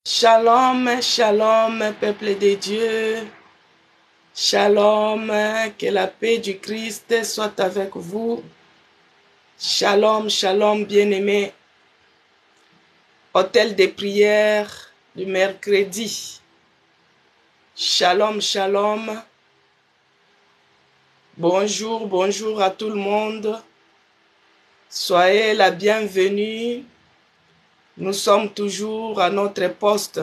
Shalom, shalom, peuple de Dieu. Shalom, que la paix du Christ soit avec vous. Shalom, shalom, bien-aimés. Hôtel des prières du mercredi. Shalom, shalom. Bonjour, bonjour à tout le monde. Soyez la bienvenue. Nous sommes toujours à notre poste.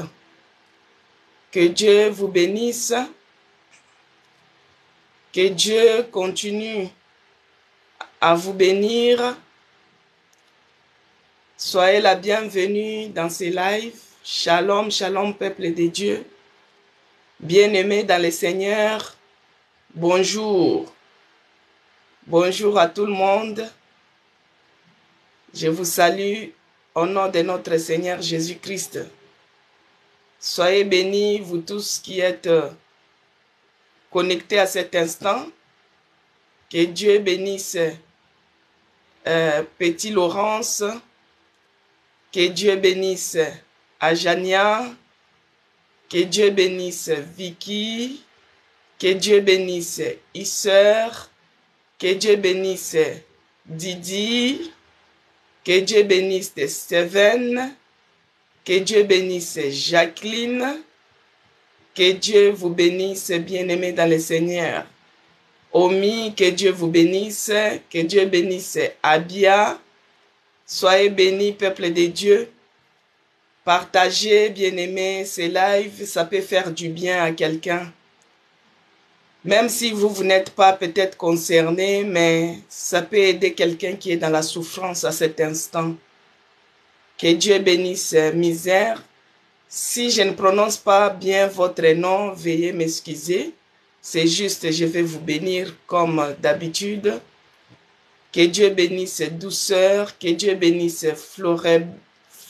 Que Dieu vous bénisse. Que Dieu continue à vous bénir. Soyez la bienvenue dans ces lives. Shalom, shalom, peuple de Dieu. Bien-aimés dans le Seigneur, bonjour. Bonjour à tout le monde. Je vous salue au nom de notre Seigneur Jésus-Christ. Soyez bénis, vous tous qui êtes connectés à cet instant. Que Dieu bénisse Petit Laurence. Que Dieu bénisse Ajania. Que Dieu bénisse Vicky. Que Dieu bénisse Isser. Que Dieu bénisse Didi. Que Dieu bénisse Steven. Que Dieu bénisse Jacqueline. Que Dieu vous bénisse, bien-aimés dans le Seigneur. Omi, que Dieu vous bénisse. Que Dieu bénisse Abia. Soyez bénis, peuple de Dieu. Partagez, bien-aimés, ces lives. Ça peut faire du bien à quelqu'un. Même si vous n'êtes pas peut-être concerné, mais ça peut aider quelqu'un qui est dans la souffrance à cet instant. Que Dieu bénisse Misère. Si je ne prononce pas bien votre nom, veuillez m'excuser. C'est juste, je vais vous bénir comme d'habitude. Que Dieu bénisse Douceur. Que Dieu bénisse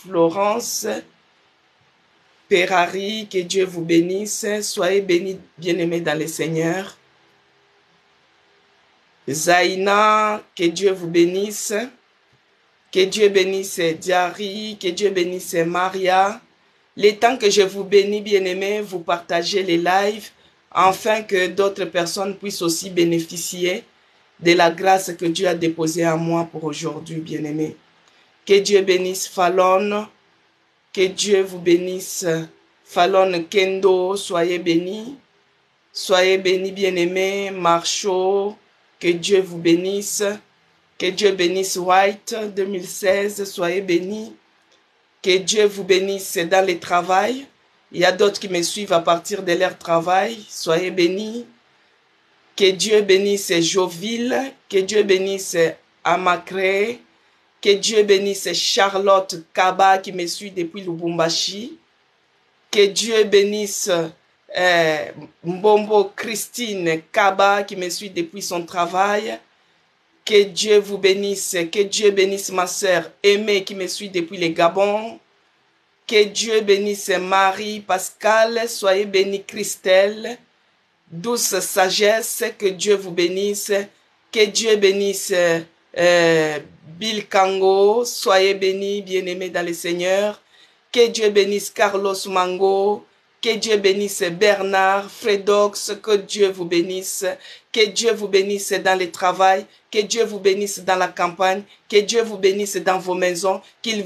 Florence. Ferrari, que Dieu vous bénisse. Soyez bénis, bien-aimés dans le Seigneur. Zaina, que Dieu vous bénisse. Que Dieu bénisse Diary, que Dieu bénisse Maria. Les temps que je vous bénis, bien-aimés, vous partagez les lives, afin que d'autres personnes puissent aussi bénéficier de la grâce que Dieu a déposée en moi pour aujourd'hui, bien-aimés. Que Dieu bénisse Fallon. Que Dieu vous bénisse. Fallon Kendo, soyez bénis. Soyez bénis, bien-aimés. Marchaud, que Dieu vous bénisse. Que Dieu bénisse White 2016, soyez bénis. Que Dieu vous bénisse dans le travail. Il y a d'autres qui me suivent à partir de leur travail. Soyez bénis. Que Dieu bénisse Joville. Que Dieu bénisse Amacré. Que Dieu bénisse Charlotte Kaba qui me suit depuis Lubumbashi. Que Dieu bénisse Mbombo Christine Kaba qui me suit depuis son travail. Que Dieu vous bénisse. Que Dieu bénisse ma sœur Aimée qui me suit depuis le Gabon. Que Dieu bénisse Marie Pascal. Soyez bénis Christelle. Douce sagesse. Que Dieu vous bénisse. Que Dieu bénisse Bill Kango, soyez bénis, bien-aimés dans le Seigneur. Que Dieu bénisse Carlos Mango. Que Dieu bénisse Bernard Fredox. Que Dieu vous bénisse. Que Dieu vous bénisse dans le travail. Que Dieu vous bénisse dans la campagne. Que Dieu vous bénisse dans vos maisons. Qu'il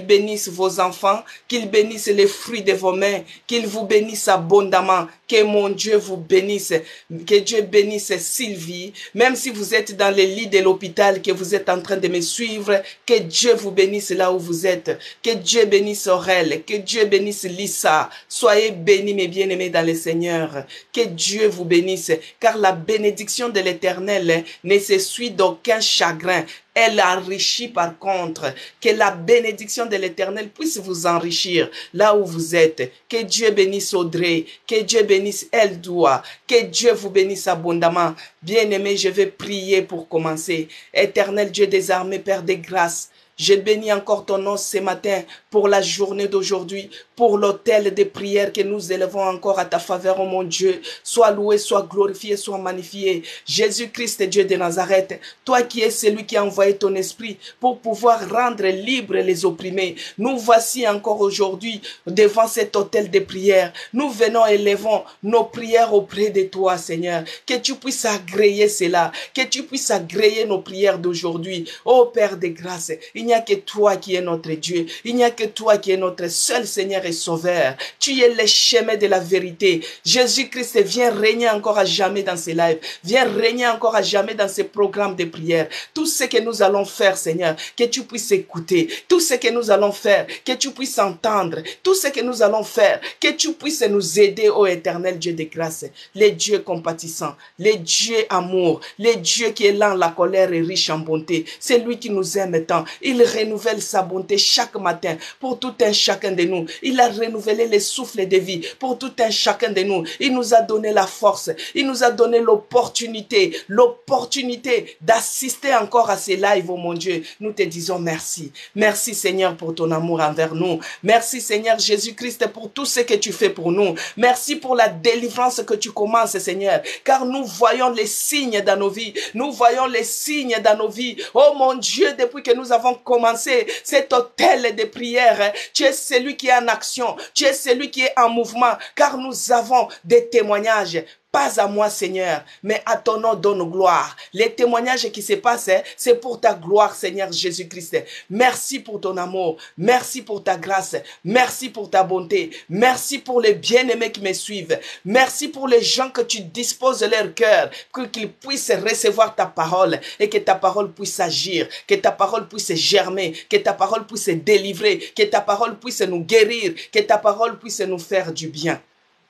bénisse vos enfants. Qu'il bénisse les fruits de vos mains. Qu'il vous bénisse abondamment. Que mon Dieu vous bénisse. Que Dieu bénisse Sylvie. Même si vous êtes dans le lit de l'hôpital, que vous êtes en train de me suivre, que Dieu vous bénisse là où vous êtes. Que Dieu bénisse Aurel. Que Dieu bénisse Lisa. Soyez bénis, mes bien-aimés dans le Seigneur. Que Dieu vous bénisse. Car la bénédiction de l'Éternel ne se suit d'aucun chagrin. Elle enrichit par contre. Que la bénédiction de l'Éternel puisse vous enrichir là où vous êtes. Que Dieu bénisse Audrey. Que Dieu bénisse Eldoua. Que Dieu vous bénisse abondamment. Bien-aimés, je vais prier pour commencer. Éternel Dieu des armées, Père des grâces, Je bénis encore ton nom ce matin pour la journée d'aujourd'hui, pour l'autel des prières que nous élevons encore à ta faveur, oh mon Dieu. Sois loué, sois glorifié, sois magnifié. Jésus-Christ, Dieu de Nazareth, toi qui es celui qui a envoyé ton esprit pour pouvoir rendre libres les opprimés. Nous voici encore aujourd'hui devant cet autel de prières. Nous venons élevons nos prières auprès de toi, Seigneur. Que tu puisses agréer cela, que tu puisses agréer nos prières d'aujourd'hui. Ô Père de grâce, il n'y a que toi qui es notre Dieu. Il n'y a que toi qui es notre seul Seigneur et Sauveur. Tu es le chemin de la vérité. Jésus-Christ, viens régner encore à jamais dans ces lives. Viens régner encore à jamais dans ces programmes de prière. Tout ce que nous allons faire, Seigneur, que tu puisses écouter. Tout ce que nous allons faire, que tu puisses entendre. Tout ce que nous allons faire, que tu puisses nous aider, ô éternel Dieu de grâce. Les dieux compatissants, les dieux amour, les dieux qui est lent la colère et riche en bonté. C'est lui qui nous aime tant. Il renouvelle sa bonté chaque matin pour tout un chacun de nous. Il a renouvelé les souffles de vie pour tout un chacun de nous. Il nous a donné la force. Il nous a donné l'opportunité d'assister encore à ces lives, oh mon Dieu. Nous te disons merci. Merci Seigneur pour ton amour envers nous. Merci Seigneur Jésus-Christ pour tout ce que tu fais pour nous. Merci pour la délivrance que tu commences, Seigneur. Car nous voyons les signes dans nos vies. Nous voyons les signes dans nos vies. Oh mon Dieu, depuis que nous avons commencé cet autel de prière, tu es celui qui est en action. Tu es celui qui est en mouvement. Car nous avons des témoignages. Pas à moi, Seigneur, mais à ton nom donne gloire. Les témoignages qui se passent, c'est pour ta gloire, Seigneur Jésus-Christ. Merci pour ton amour. Merci pour ta grâce. Merci pour ta bonté. Merci pour les bien-aimés qui me suivent. Merci pour les gens que tu disposes leur cœur, qu'ils puissent recevoir ta parole et que ta parole puisse agir, que ta parole puisse germer, que ta parole puisse délivrer, que ta parole puisse nous guérir, que ta parole puisse nous faire du bien.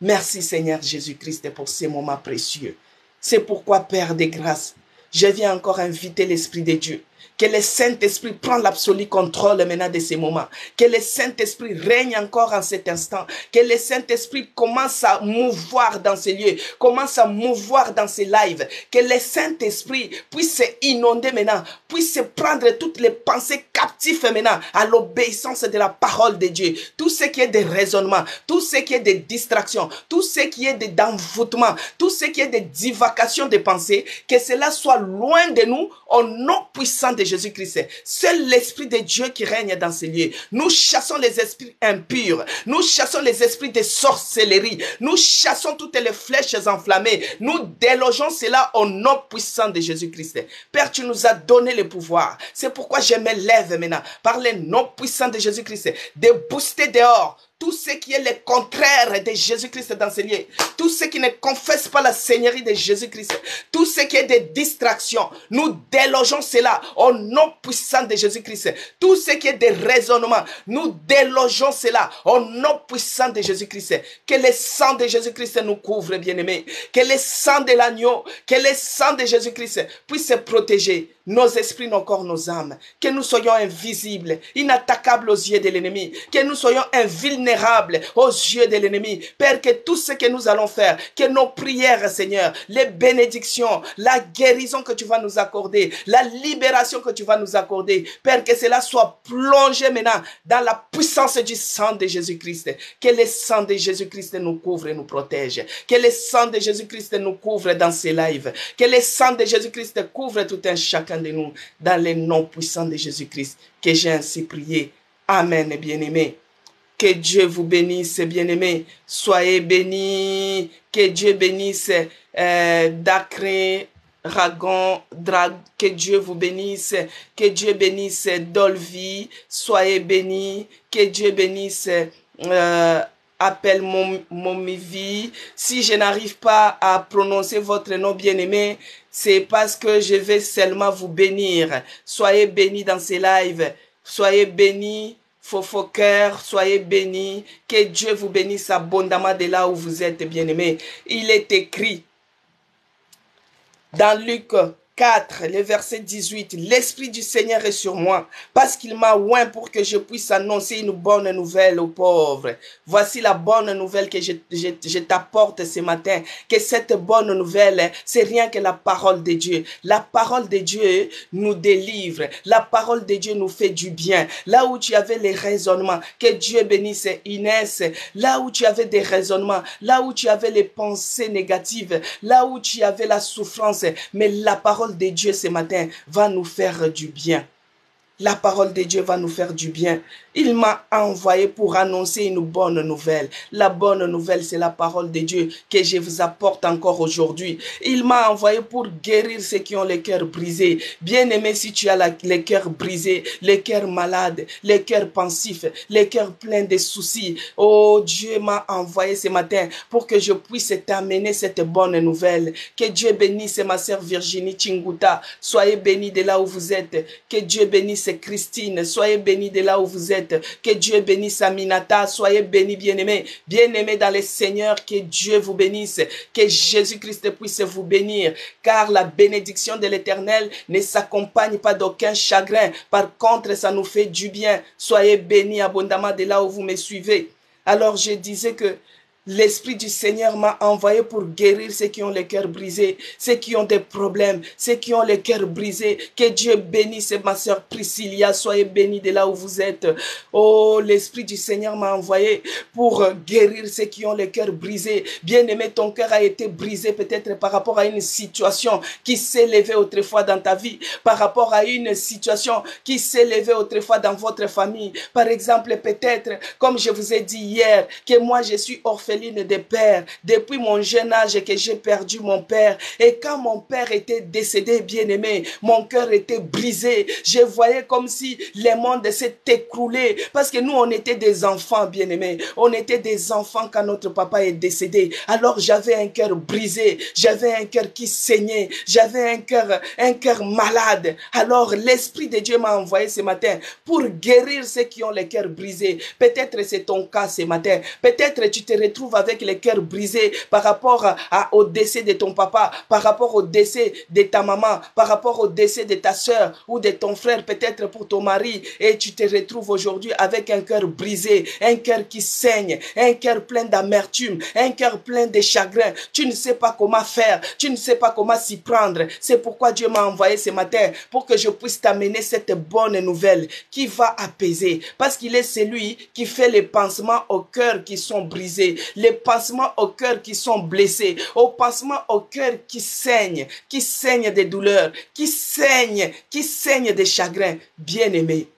Merci Seigneur Jésus-Christ pour ces moments précieux. C'est pourquoi, Père de grâce, je viens encore inviter l'Esprit de Dieu. Que le Saint-Esprit prenne l'absolu contrôle maintenant de ces moments. Que le Saint-Esprit règne encore en cet instant. Que le Saint-Esprit commence à mouvoir dans ces lieux. Commence à mouvoir dans ces lives. Que le Saint-Esprit puisse inonder maintenant. Puisse prendre toutes les pensées captives maintenant à l'obéissance de la parole de Dieu. Tout ce qui est de raisonnement. Tout ce qui est de distraction. Tout ce qui est d'envoûtement. Tout ce qui est de divacation de pensée. Que cela soit loin de nous au nom puissant de Jésus-Christ. Seul l'Esprit de Dieu qui règne dans ces lieux. Nous chassons les esprits impurs. Nous chassons les esprits de sorcellerie. Nous chassons toutes les flèches enflammées. Nous délogeons cela au nom puissant de Jésus-Christ. Père, tu nous as donné le pouvoir. C'est pourquoi je me lève maintenant par le nom puissant de Jésus-Christ de booster dehors tout ce qui est le contraire de Jésus-Christ dans ces lieux, tout ce qui ne confesse pas la Seigneurie de Jésus-Christ, tout ce qui est des distractions, nous délogeons cela au nom puissant de Jésus-Christ. Tout ce qui est des raisonnements, nous délogeons cela au nom puissant de Jésus-Christ. Que le sang de Jésus-Christ nous couvre, bien-aimés. Que le sang de l'agneau, que le sang de Jésus-Christ puisse protéger nos esprits, nos corps, nos âmes. Que nous soyons invisibles, inattaquables aux yeux de l'ennemi. Que nous soyons invulnérables aux yeux de l'ennemi. Père, que tout ce que nous allons faire, que nos prières, Seigneur, les bénédictions, la guérison que tu vas nous accorder, la libération que tu vas nous accorder, Père, que cela soit plongé maintenant dans la puissance du sang de Jésus-Christ. Que le sang de Jésus-Christ nous couvre et nous protège. Que le sang de Jésus-Christ nous couvre dans ces lives. Que le sang de Jésus-Christ couvre tout un chacun de nous dans les noms puissants de Jésus-Christ. Que j'ai ainsi prié. Amen, bien-aimés. Que Dieu vous bénisse, bien-aimés. Soyez bénis. Que Dieu bénisse Dacré, Ragon, Drag. Que Dieu vous bénisse. Que Dieu bénisse Dolvi. Soyez bénis. Que Dieu bénisse appelle mon vie. Si je n'arrive pas à prononcer votre nom bien-aimé, c'est parce que je vais seulement vous bénir. Soyez bénis dans ces lives. Soyez bénis. Faux cœur, soyez bénis. Que Dieu vous bénisse abondamment de là où vous êtes, bien-aimés. Il est écrit dans Luc 4, le verset 18, l'Esprit du Seigneur est sur moi, parce qu'il m'a oint pour que je puisse annoncer une bonne nouvelle aux pauvres. Voici la bonne nouvelle que je t'apporte ce matin, que cette bonne nouvelle, c'est rien que la parole de Dieu. La parole de Dieu nous délivre, la parole de Dieu nous fait du bien. Là où tu avais les raisonnements, que Dieu bénisse Inès, là où tu avais des raisonnements, là où tu avais les pensées négatives, là où tu avais la souffrance, mais la parole de Dieu ce matin va nous faire du bien. La parole de Dieu va nous faire du bien. Il m'a envoyé pour annoncer une bonne nouvelle. La bonne nouvelle, c'est la parole de Dieu que je vous apporte encore aujourd'hui. Il m'a envoyé pour guérir ceux qui ont le cœur brisé. Bien-aimé, si tu as le cœur brisé, le cœur malade, le cœur pensif, le cœur plein de soucis, oh, Dieu m'a envoyé ce matin pour que je puisse t'amener cette bonne nouvelle. Que Dieu bénisse ma sœur Virginie Chinguta. Soyez bénis de là où vous êtes. Que Dieu bénisse Christine. Soyez bénis de là où vous êtes. Que Dieu bénisse Aminata. Soyez bénis, bien-aimés. Bien-aimés dans le Seigneur, que Dieu vous bénisse. Que Jésus-Christ puisse vous bénir. Car la bénédiction de l'Éternel ne s'accompagne pas d'aucun chagrin. Par contre, ça nous fait du bien. Soyez bénis abondamment de là où vous me suivez. Alors, je disais que l'Esprit du Seigneur m'a envoyé pour guérir ceux qui ont le cœur brisé, ceux qui ont des problèmes, ceux qui ont le cœur brisé. Que Dieu bénisse ma sœur Priscilla, soyez bénis de là où vous êtes. Oh, l'Esprit du Seigneur m'a envoyé pour guérir ceux qui ont le cœur brisé. Bien-aimé, ton cœur a été brisé peut-être par rapport à une situation qui s'est levée autrefois dans ta vie, par rapport à une situation qui s'est levée autrefois dans votre famille. Par exemple, peut-être, comme je vous ai dit hier, que moi je suis orpheline de père, depuis mon jeune âge que j'ai perdu mon père. Et quand mon père était décédé, bien-aimé, mon cœur était brisé. Je voyais comme si le monde s'est écroulé. Parce que nous, on était des enfants, bien-aimés. On était des enfants quand notre papa est décédé. Alors j'avais un cœur brisé. J'avais un cœur qui saignait. J'avais un cœur malade. Alors l'Esprit de Dieu m'a envoyé ce matin pour guérir ceux qui ont le cœur brisé. Peut-être c'est ton cas ce matin. Peut-être tu te retrouves avec le cœur brisé par rapport au décès de ton papa, par rapport au décès de ta maman, par rapport au décès de ta soeur ou de ton frère, peut-être pour ton mari, et tu te retrouves aujourd'hui avec un cœur brisé, un cœur qui saigne, un cœur plein d'amertume, un cœur plein de chagrin. Tu ne sais pas comment faire, tu ne sais pas comment s'y prendre. C'est pourquoi Dieu m'a envoyé ce matin pour que je puisse t'amener cette bonne nouvelle qui va apaiser, parce qu'il est celui qui fait les pansements au cœur qui sont brisés, les pansements au cœur qui sont blessés, aux pansements au cœur qui saignent des douleurs, qui saignent des chagrins. Bien-aimé,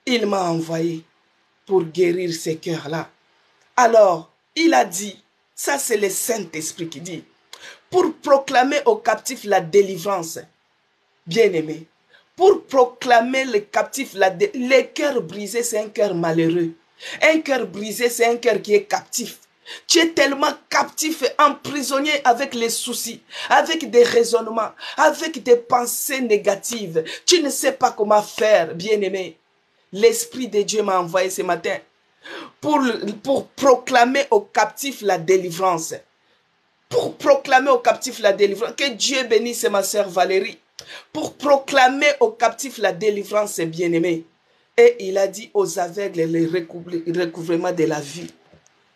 il m'a envoyé pour guérir ces cœurs-là. Alors, il a dit, ça c'est le Saint-Esprit qui dit, pour proclamer aux captifs la délivrance. Bien-aimé, pour proclamer les captifs, le cœur brisé, c'est un cœur malheureux. Un cœur brisé, c'est un cœur qui est captif. Tu es tellement captif et emprisonné avec les soucis, avec des raisonnements, avec des pensées négatives. Tu ne sais pas comment faire, bien-aimé. L'Esprit de Dieu m'a envoyé ce matin pour proclamer aux captifs la délivrance. Pour proclamer aux captifs la délivrance. Que Dieu bénisse ma sœur Valérie. Pour proclamer aux captifs la délivrance, bien-aimé. Et il a dit aux aveugles le recouvrement de la vue.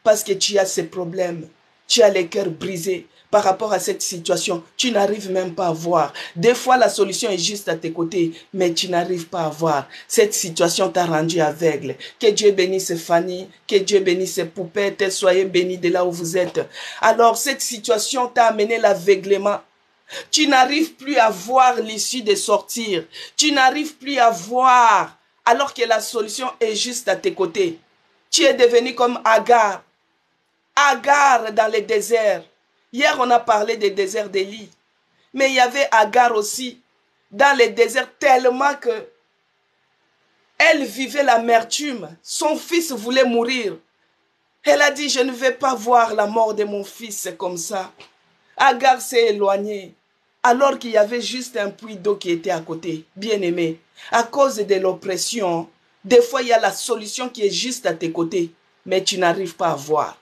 Parce que tu as ces problèmes, tu as les cœurs brisés par rapport à cette situation. Tu n'arrives même pas à voir. Des fois, la solution est juste à tes côtés, mais tu n'arrives pas à voir. Cette situation t'a rendu aveugle. Que Dieu bénisse Fanny, que Dieu bénisse Poupette, soyez bénis de là où vous êtes. Alors, cette situation t'a amené l'aveuglement. Tu n'arrives plus à voir l'issue de sortir. Tu n'arrives plus à voir, alors que la solution est juste à tes côtés. Tu es devenu comme Agar. Agar dans le désert. Hier, on a parlé des déserts d'Élie. Mais il y avait Agar aussi dans le désert tellement que elle vivait l'amertume. Son fils voulait mourir. Elle a dit, je ne vais pas voir la mort de mon fils comme ça. Agar s'est éloignée alors qu'il y avait juste un puits d'eau qui était à côté. Bien-aimé, à cause de l'oppression, des fois il y a la solution qui est juste à tes côtés, mais tu n'arrives pas à voir.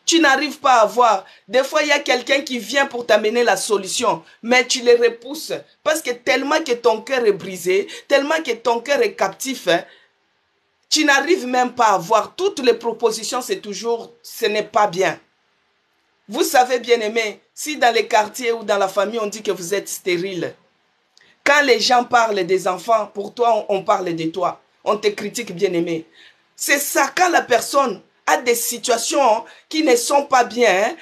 Tu n'arrives pas à voir. Des fois, il y a quelqu'un qui vient pour t'amener la solution, mais tu les repousses parce que tellement que ton cœur est brisé, tellement que ton cœur est captif, hein, tu n'arrives même pas à voir. Toutes les propositions, c'est toujours, ce n'est pas bien. Vous savez, bien-aimés, si dans les quartiers ou dans la famille, on dit que vous êtes stérile, quand les gens parlent des enfants, pour toi, on parle de toi. On te critique, bien-aimé. C'est ça, quand la personne a des situations qui ne sont pas bien,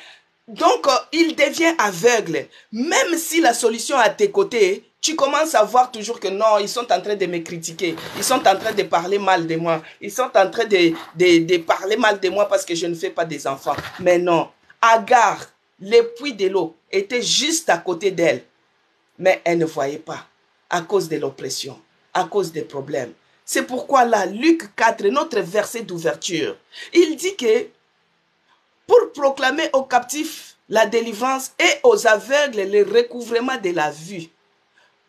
donc il devient aveugle. Même si la solution est à tes côtés, tu commences à voir toujours que non, ils sont en train de me critiquer. Ils sont en train de parler mal de moi. Ils sont en train de parler mal de moi parce que je ne fais pas des enfants. Mais non, Agar, le puits de l'eau, était juste à côté d'elle. Mais elle ne voyait pas à cause de l'oppression, à cause des problèmes. C'est pourquoi là, Luc 4, notre verset d'ouverture, il dit que pour proclamer aux captifs la délivrance et aux aveugles le recouvrement de la vue,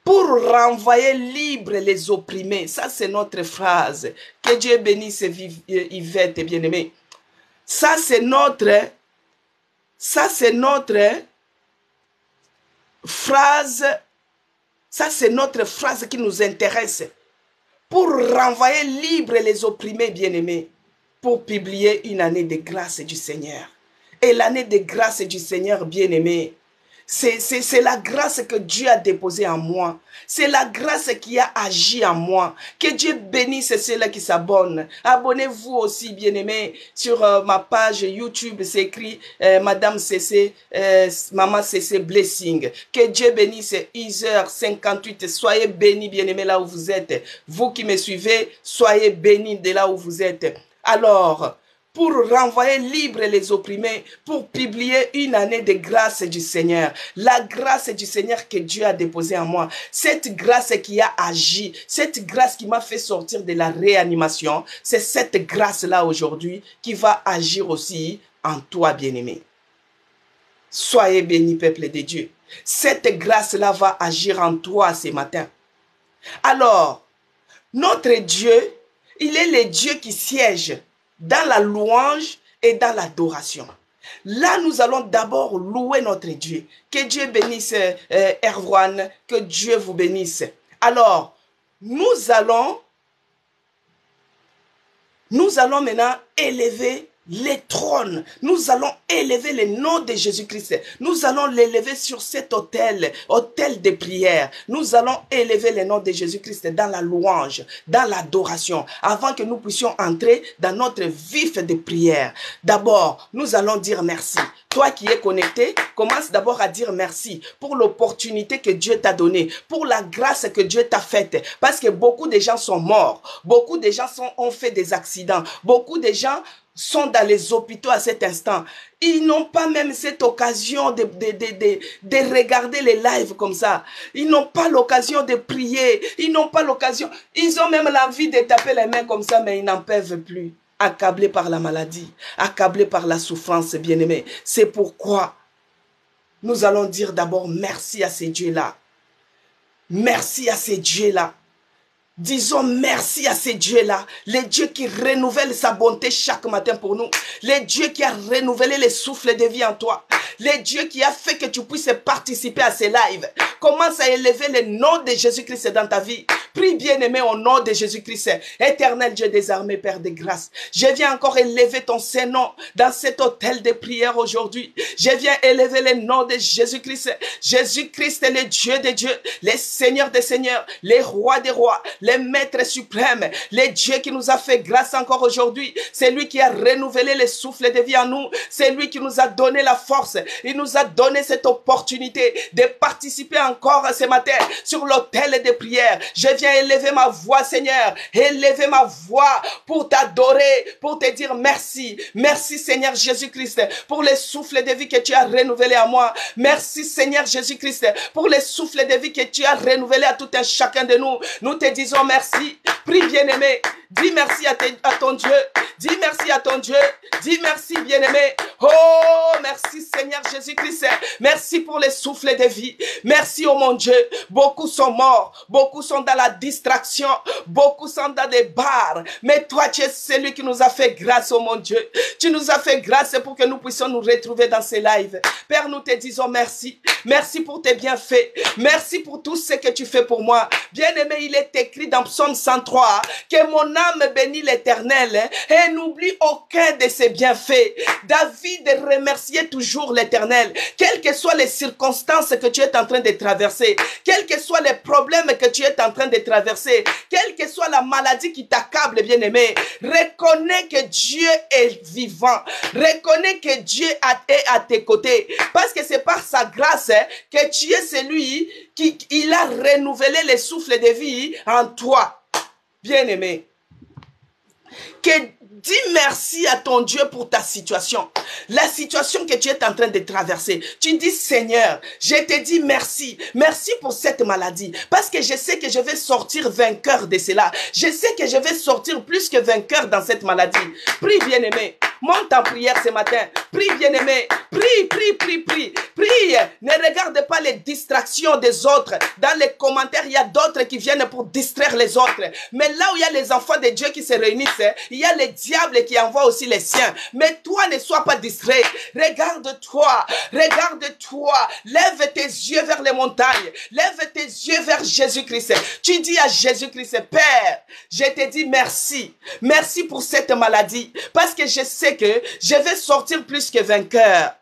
pour renvoyer libres les opprimés. Ça, c'est notre phrase. Que Dieu bénisse Yvette, bien-aimée. Ça, c'est notre phrase. Ça, c'est notre phrase qui nous intéresse. Pour renvoyer libres les opprimés, bien-aimés. Pour publier une année de grâce du Seigneur. Et l'année de grâce du Seigneur, bien-aimé, c'est la grâce que Dieu a déposée en moi. C'est la grâce qui a agi en moi. Que Dieu bénisse ceux-là qui s'abonnent. Abonnez-vous aussi, bien-aimés, sur ma page YouTube. C'est écrit Madame CC, Maman CC Blessing. Que Dieu bénisse Iser 58. Soyez bénis, bien-aimés, là où vous êtes. Vous qui me suivez, soyez bénis de là où vous êtes. Alors, pour renvoyer libres les opprimés, pour publier une année de grâce du Seigneur. La grâce du Seigneur que Dieu a déposée en moi. Cette grâce qui a agi, cette grâce qui m'a fait sortir de la réanimation, c'est cette grâce-là aujourd'hui qui va agir aussi en toi, bien-aimé. Soyez bénis, peuple de Dieu. Cette grâce-là va agir en toi ce matin. Alors, notre Dieu, il est le Dieu qui siège dans la louange et dans l'adoration. Là, nous allons d'abord louer notre Dieu. Que Dieu bénisse Erwan, que Dieu vous bénisse. Alors, nous allons maintenant élever les trônes. Nous allons élever le nom de Jésus-Christ. Nous allons l'élever sur cet autel de prière. Nous allons élever le nom de Jésus-Christ dans la louange, dans l'adoration, avant que nous puissions entrer dans notre vif de prière. D'abord, nous allons dire merci. Toi qui es connecté, commence d'abord à dire merci pour l'opportunité que Dieu t'a donnée, pour la grâce que Dieu t'a faite. Parce que beaucoup de gens sont morts, beaucoup de gens ont fait des accidents, beaucoup de gens sont dans les hôpitaux à cet instant. Ils n'ont pas même cette occasion de regarder les lives comme ça. Ils n'ont pas l'occasion de prier. Ils n'ont pas l'occasion. Ils ont même l'envie de taper les mains comme ça, mais ils n'en peuvent plus. Accablés par la maladie, accablés par la souffrance, bien-aimés. C'est pourquoi nous allons dire d'abord merci à ces dieux-là. Merci à ces dieux-là. Disons merci à ces dieux-là, les dieux qui renouvellent sa bonté chaque matin pour nous, les dieux qui a renouvelé les souffles de vie en toi, les dieux qui a fait que tu puisses participer à ces lives. Commence à élever le nom de Jésus-Christ dans ta vie. Prie bien-aimé au nom de Jésus-Christ. Éternel Dieu des armées, Père de grâce. Je viens encore élever ton Saint-Nom dans cet hôtel de prière aujourd'hui. Je viens élever le nom de Jésus-Christ. Jésus-Christ est le Dieu des dieux, le Seigneur des seigneurs, le roi des rois, le maître suprême, le Dieu qui nous a fait grâce encore aujourd'hui. C'est lui qui a renouvelé les souffles de vie en nous. C'est lui qui nous a donné la force. Il nous a donné cette opportunité de participer encore ce matin sur l'autel de prière. Je viens élever ma voix, Seigneur, élever ma voix pour t'adorer, pour te dire merci. Merci, Seigneur Jésus-Christ, pour les souffles de vie que tu as renouvelés à moi. Merci, Seigneur Jésus-Christ, pour les souffles de vie que tu as renouvelés à tout un chacun de nous. Nous te disons merci. Prie, bien-aimé. Dis merci à ton Dieu. Dis merci à ton Dieu. Dis merci, bien-aimé, Oh, merci Seigneur Jésus-Christ. Merci pour les souffles de vie. Merci, oh mon Dieu. Beaucoup sont morts. Beaucoup sont dans la distraction. Beaucoup sont dans des bars. Mais toi, tu es celui qui nous a fait grâce, oh mon Dieu. Tu nous as fait grâce pour que nous puissions nous retrouver dans ces lives. Père, nous te disons merci. Merci pour tes bienfaits. Merci pour tout ce que tu fais pour moi. Bien-aimé, il est écrit dans Psaume 103 que mon âme bénit l'Éternel et n'oublie aucun de ses bienfaits. David remerciait toujours l'Éternel, quelles que soient les circonstances que tu es en train de traverser, quels que soient les problèmes que tu es en train de traverser, quelle que soit la maladie qui t'accable, bien-aimé. Reconnais que Dieu est vivant. Reconnais que Dieu est à tes côtés. Parce que c'est par sa grâce que tu es celui qui il a renouvelé les souffles de vie en toi. Bien-aimé. Que dis merci à ton Dieu pour ta situation. La situation que tu es en train de traverser. Tu dis, Seigneur, je te dis merci. Merci pour cette maladie. Parce que je sais que je vais sortir vainqueur de cela. Je sais que je vais sortir plus que vainqueur dans cette maladie. Prie, bien-aimé. Monte en prière ce matin. Prie, bien-aimé. Prie, prie, prie, prie. Prie. Ne regarde pas les distractions des autres. Dans les commentaires, il y a d'autres qui viennent pour distraire les autres. Mais là où il y a les enfants de Dieu qui se réunissent, il y a les diables qui envoient aussi les siens. Mais toi, ne sois pas distrait. Regarde-toi. Regarde-toi. Lève tes yeux vers les montagnes. Lève tes yeux vers Jésus-Christ. Tu dis à Jésus-Christ, Père, je te dis merci. Merci pour cette maladie. Parce que je sais que je vais sortir plus que vainqueur.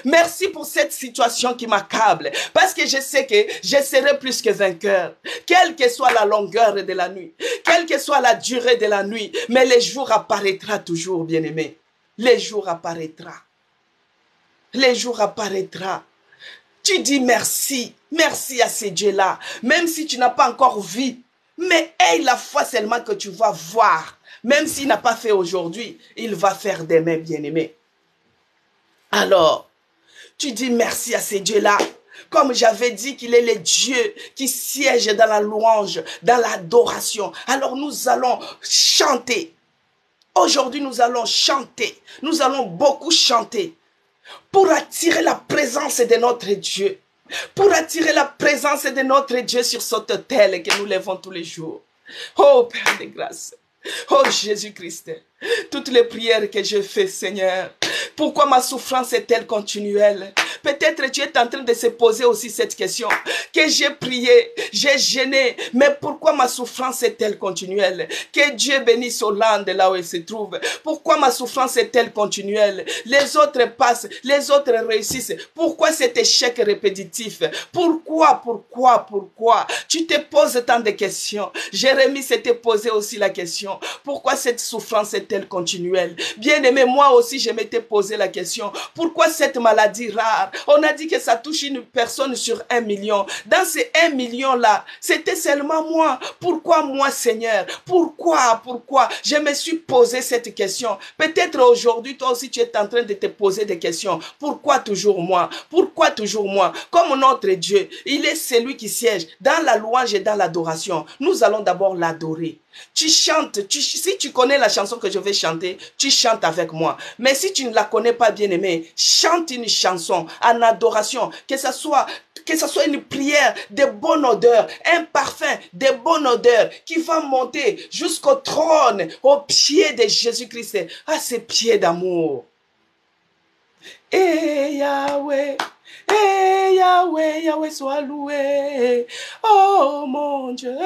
Merci pour cette situation qui m'accable, parce que je sais que je serai plus que vainqueur, quelle que soit la longueur de la nuit, quelle que soit la durée de la nuit, mais le jour apparaîtra toujours, bien-aimé. Le jour apparaîtra. Le jour apparaîtra. Tu dis merci, merci à ce Dieu-là, même si tu n'as pas encore vu, mais aie la foi seulement que tu vas voir, même s'il n'a pas fait aujourd'hui, il va faire demain, bien-aimé. Alors, tu dis merci à ce Dieu-là. Comme j'avais dit qu'il est le Dieu qui siège dans la louange, dans l'adoration. Alors nous allons chanter. Aujourd'hui, nous allons chanter. Nous allons beaucoup chanter. Pour attirer la présence de notre Dieu. Pour attirer la présence de notre Dieu sur cette autel que nous levons tous les jours. Oh Père de grâce. Oh Jésus-Christ. Toutes les prières que je fais, Seigneur. Pourquoi ma souffrance est-elle continuelle? Peut-être tu es en train de se poser aussi cette question. Que j'ai prié, j'ai gêné, mais pourquoi ma souffrance est-elle continuelle? Que Dieu bénisse Hollande là où il se trouve. Pourquoi ma souffrance est-elle continuelle? Les autres passent, les autres réussissent. Pourquoi cet échec répétitif? Pourquoi? Tu te poses tant de questions. Jérémie s'était posé aussi la question. Pourquoi cette souffrance est-elle continuelle? Bien-aimé, moi aussi je m'étais posé la question. Pourquoi cette maladie rare? On a dit que ça touche une personne sur 1 million. Dans ces 1 million-là, c'était seulement moi. Pourquoi moi, Seigneur? Pourquoi? Je me suis posé cette question. Peut-être aujourd'hui, toi aussi, tu es en train de te poser des questions. Pourquoi toujours moi? Pourquoi toujours moi? Comme notre Dieu, il est celui qui siège dans la louange et dans l'adoration. Nous allons d'abord l'adorer. Tu chantes, si tu connais la chanson que je vais chanter, tu chantes avec moi. Mais si tu ne la connais pas, bien-aimé, chante une chanson en adoration, que ce soit une prière de bonne odeur, un parfum de bonne odeur qui va monter jusqu'au trône, au pied de Jésus-Christ, à ses pieds d'amour. Et Yahweh, Yahweh, sois loué. Oh mon Dieu,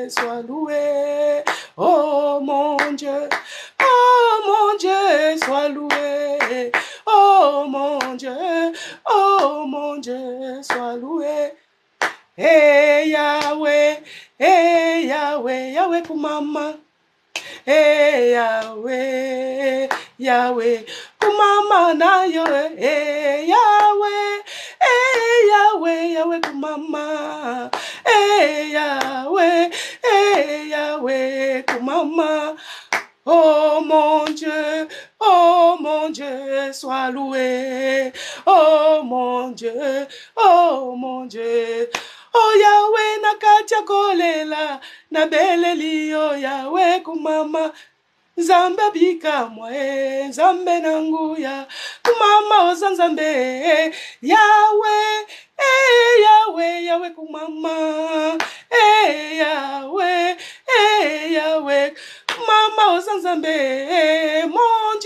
sois loué. Oh mon Dieu, sois loué. Oh mon Dieu, sois loué. Hey Yahweh, Yahweh pour maman. Hey Yahweh, kumama na yo. Hey Yahweh, kumama. Hey Yahweh, kumama. Oh mon Dieu, sois loué. Oh mon Dieu. Oh Yahweh, nakatia kolela, na beleli, oh Yahweh, kumama. Nzambe bika mwe, Nzambe nanguya, kumama oza Nzambe, Yahweh, Yahweh, Yahweh kumama, Yahweh, Yahweh, mama oza Nzambe, mon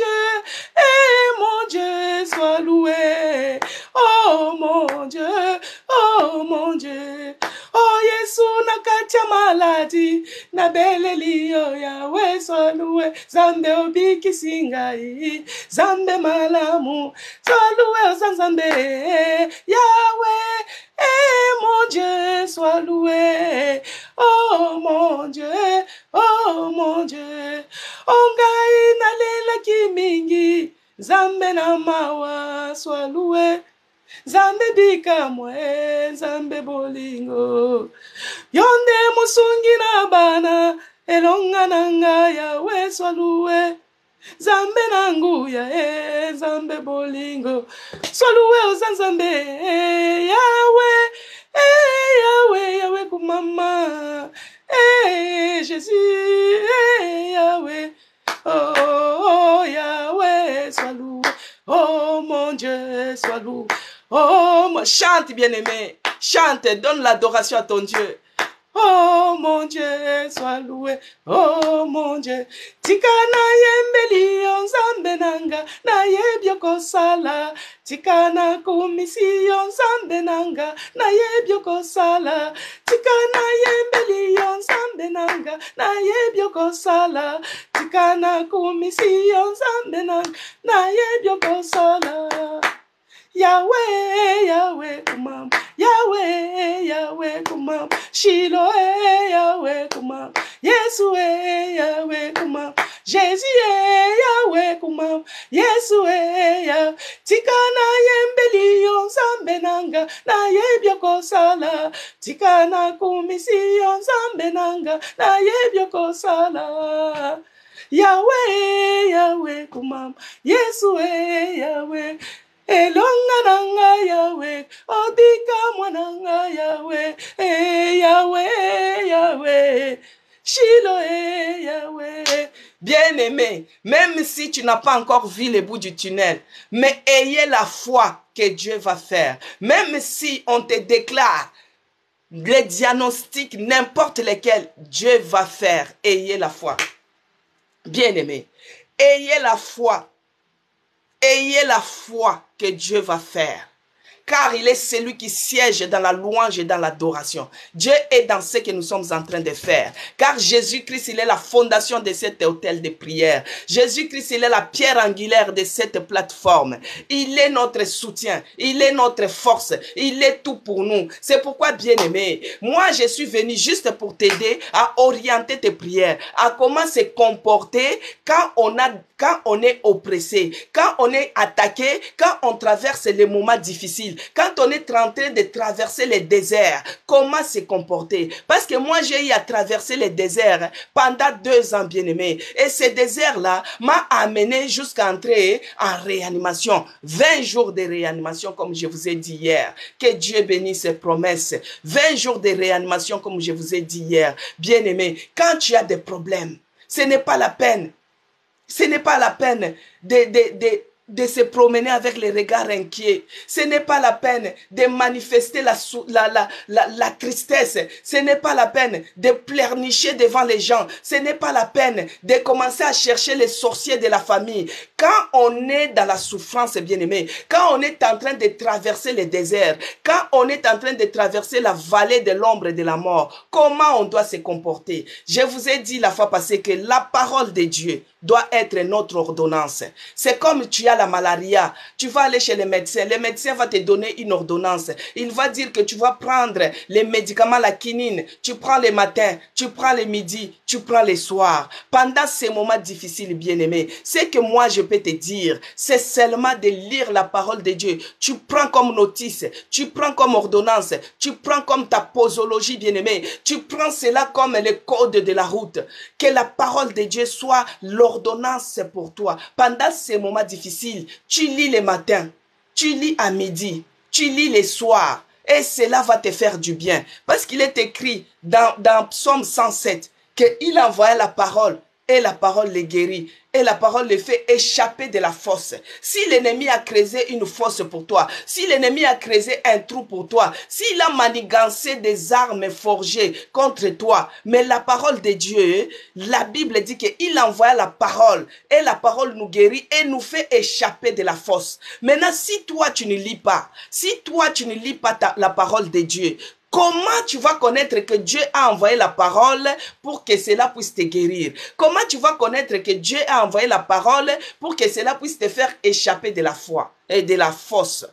Dieu, sois loué, oh mon Dieu, oh mon Dieu, oh Yesu nakatia maladi, na beleli oh Yahweh sois loué, Zambe obiki singai, Zambe malamu, sois loué oh Zambe, Yahweh, mon Dieu, sois loué, oh mon Dieu, oh mon Dieu, ongai na lela kimingi, Zambe na mawa, sois loué, Zambe bika mwe, Zambe bolingo, yonde musungi na bana, elonga nanga Yahweh sois loué, Zambe nanguya, Zambe bolingo, sois loué aux Nzambe, Yahweh, Yahweh, Yahweh kumama, Jésus, Yahweh, oh Yahweh, sois loué, oh mon Dieu, sois loué, oh mon, chante bien-aimé, chante, donne l'adoration à ton Dieu. Oh mon Dieu, sois loué, oh mon Dieu. Tikana yembeli Nzambe nanga, na yebyoko sala. Tikana kumisi Nzambe nanga, na yebyoko sala. Tikana yembeli Nzambe nanga, na yebyoko sala. Tikana kumisi Nzambe nanga, na yebyoko sala. Yahweh, Yahweh, kumam. Yahweh, Yahweh, kumam. Shiloh, Yahweh, kumam. Yesu, Yahweh, kumam. Jésus, Yahweh, kumam. Yesu, Yahweh. Tikana yembeli Nzambe nanga, na yebyoko sala. Tikana kumisi Nzambe nanga, na yebyoko sala. Yahweh, Yahweh, kumam. Yesu, Yahweh. Elonga nanga Yahweh, obika mwananga Yahweh, Yahweh, Yahweh, Shiloh, Yahweh. Bien-aimé, même si tu n'as pas encore vu le bout du tunnel, mais ayez la foi que Dieu va faire. Même si on te déclare les diagnostics, n'importe lesquels, Dieu va faire. Ayez la foi. Bien-aimé, ayez la foi. Ayez la foi que Dieu va faire. Car il est celui qui siège dans la louange et dans l'adoration. Dieu est dans ce que nous sommes en train de faire. Car Jésus-Christ, il est la fondation de cet hôtel de prière. Jésus-Christ, il est la pierre angulaire de cette plateforme. Il est notre soutien. Il est notre force. Il est tout pour nous. C'est pourquoi, bien-aimé, moi, je suis venu juste pour t'aider à orienter tes prières, à comment se comporter quand on est oppressé, quand on est attaqué, quand on traverse les moments difficiles. Quand on est en train de traverser les déserts, comment se comporter? Parce que moi, j'ai eu à traverser les déserts pendant 2 ans, bien-aimé. Et ce désert-là m'a amené jusqu'à entrer en réanimation. 20 jours de réanimation, comme je vous ai dit hier. Que Dieu bénisse ses promesses. 20 jours de réanimation, comme je vous ai dit hier. Bien-aimé, quand tu as des problèmes, ce n'est pas la peine. Ce n'est pas la peine de se promener avec les regards inquiets. Ce n'est pas la peine de manifester la tristesse. Ce n'est pas la peine de pleurnicher devant les gens. Ce n'est pas la peine de commencer à chercher les sorciers de la famille. Quand on est dans la souffrance, bien-aimé, quand on est en train de traverser le désert, quand on est en train de traverser la vallée de l'ombre et de la mort, comment on doit se comporter? Je vous ai dit la fois passée que la parole de Dieu doit être notre ordonnance. C'est comme tu as la malaria, tu vas aller chez le médecin va te donner une ordonnance. Il va dire que tu vas prendre les médicaments, la quinine, tu prends le matin, tu prends le midi, tu prends le soir. Pendant ces moments difficiles, bien-aimé, ce que moi je peux te dire, c'est seulement de lire la parole de Dieu. Tu prends comme notice, tu prends comme ordonnance, tu prends comme ta posologie, bien-aimé, tu prends cela comme le code de la route. Que la parole de Dieu soit l'ordonnance pour toi. Pendant ces moments difficiles, tu lis le matin, tu lis à midi, tu lis le soir. Et cela va te faire du bien. Parce qu'il est écrit dans Psaume 107 qu'il envoya la parole et la parole les guérit. Et la parole les fait échapper de la fosse. Si l'ennemi a creusé une fosse pour toi, si l'ennemi a creusé un trou pour toi, s'il a manigancé des armes forgées contre toi, mais la parole de Dieu, la Bible dit qu'il envoie la parole et la parole nous guérit et nous fait échapper de la fosse. Maintenant, si toi tu ne lis pas, la parole de Dieu, comment tu vas connaître que Dieu a envoyé la parole pour que cela puisse te guérir? Comment tu vas connaître que Dieu a envoyé la parole pour que cela puisse te faire échapper de la foi et de la fosse,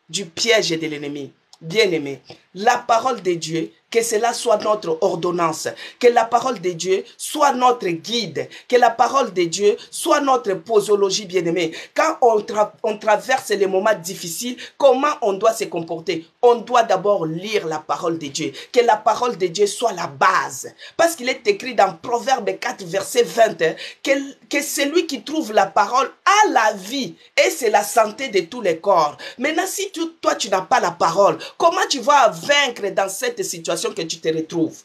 du piège de l'ennemi? Bien-aimé, la parole de Dieu, que cela soit notre ordonnance, que la parole de Dieu soit notre guide, que la parole de Dieu soit notre posologie, bien-aimé. Quand on traverse les moments difficiles, comment on doit se comporter? On doit d'abord lire la parole de Dieu, que la parole de Dieu soit la base. Parce qu'il est écrit dans Proverbe 4, verset 20, que celui qui trouve la parole a la vie et c'est la santé de tous les corps. Maintenant, si toi tu n'as pas la parole, comment tu vas vaincre dans cette situation que tu te retrouves?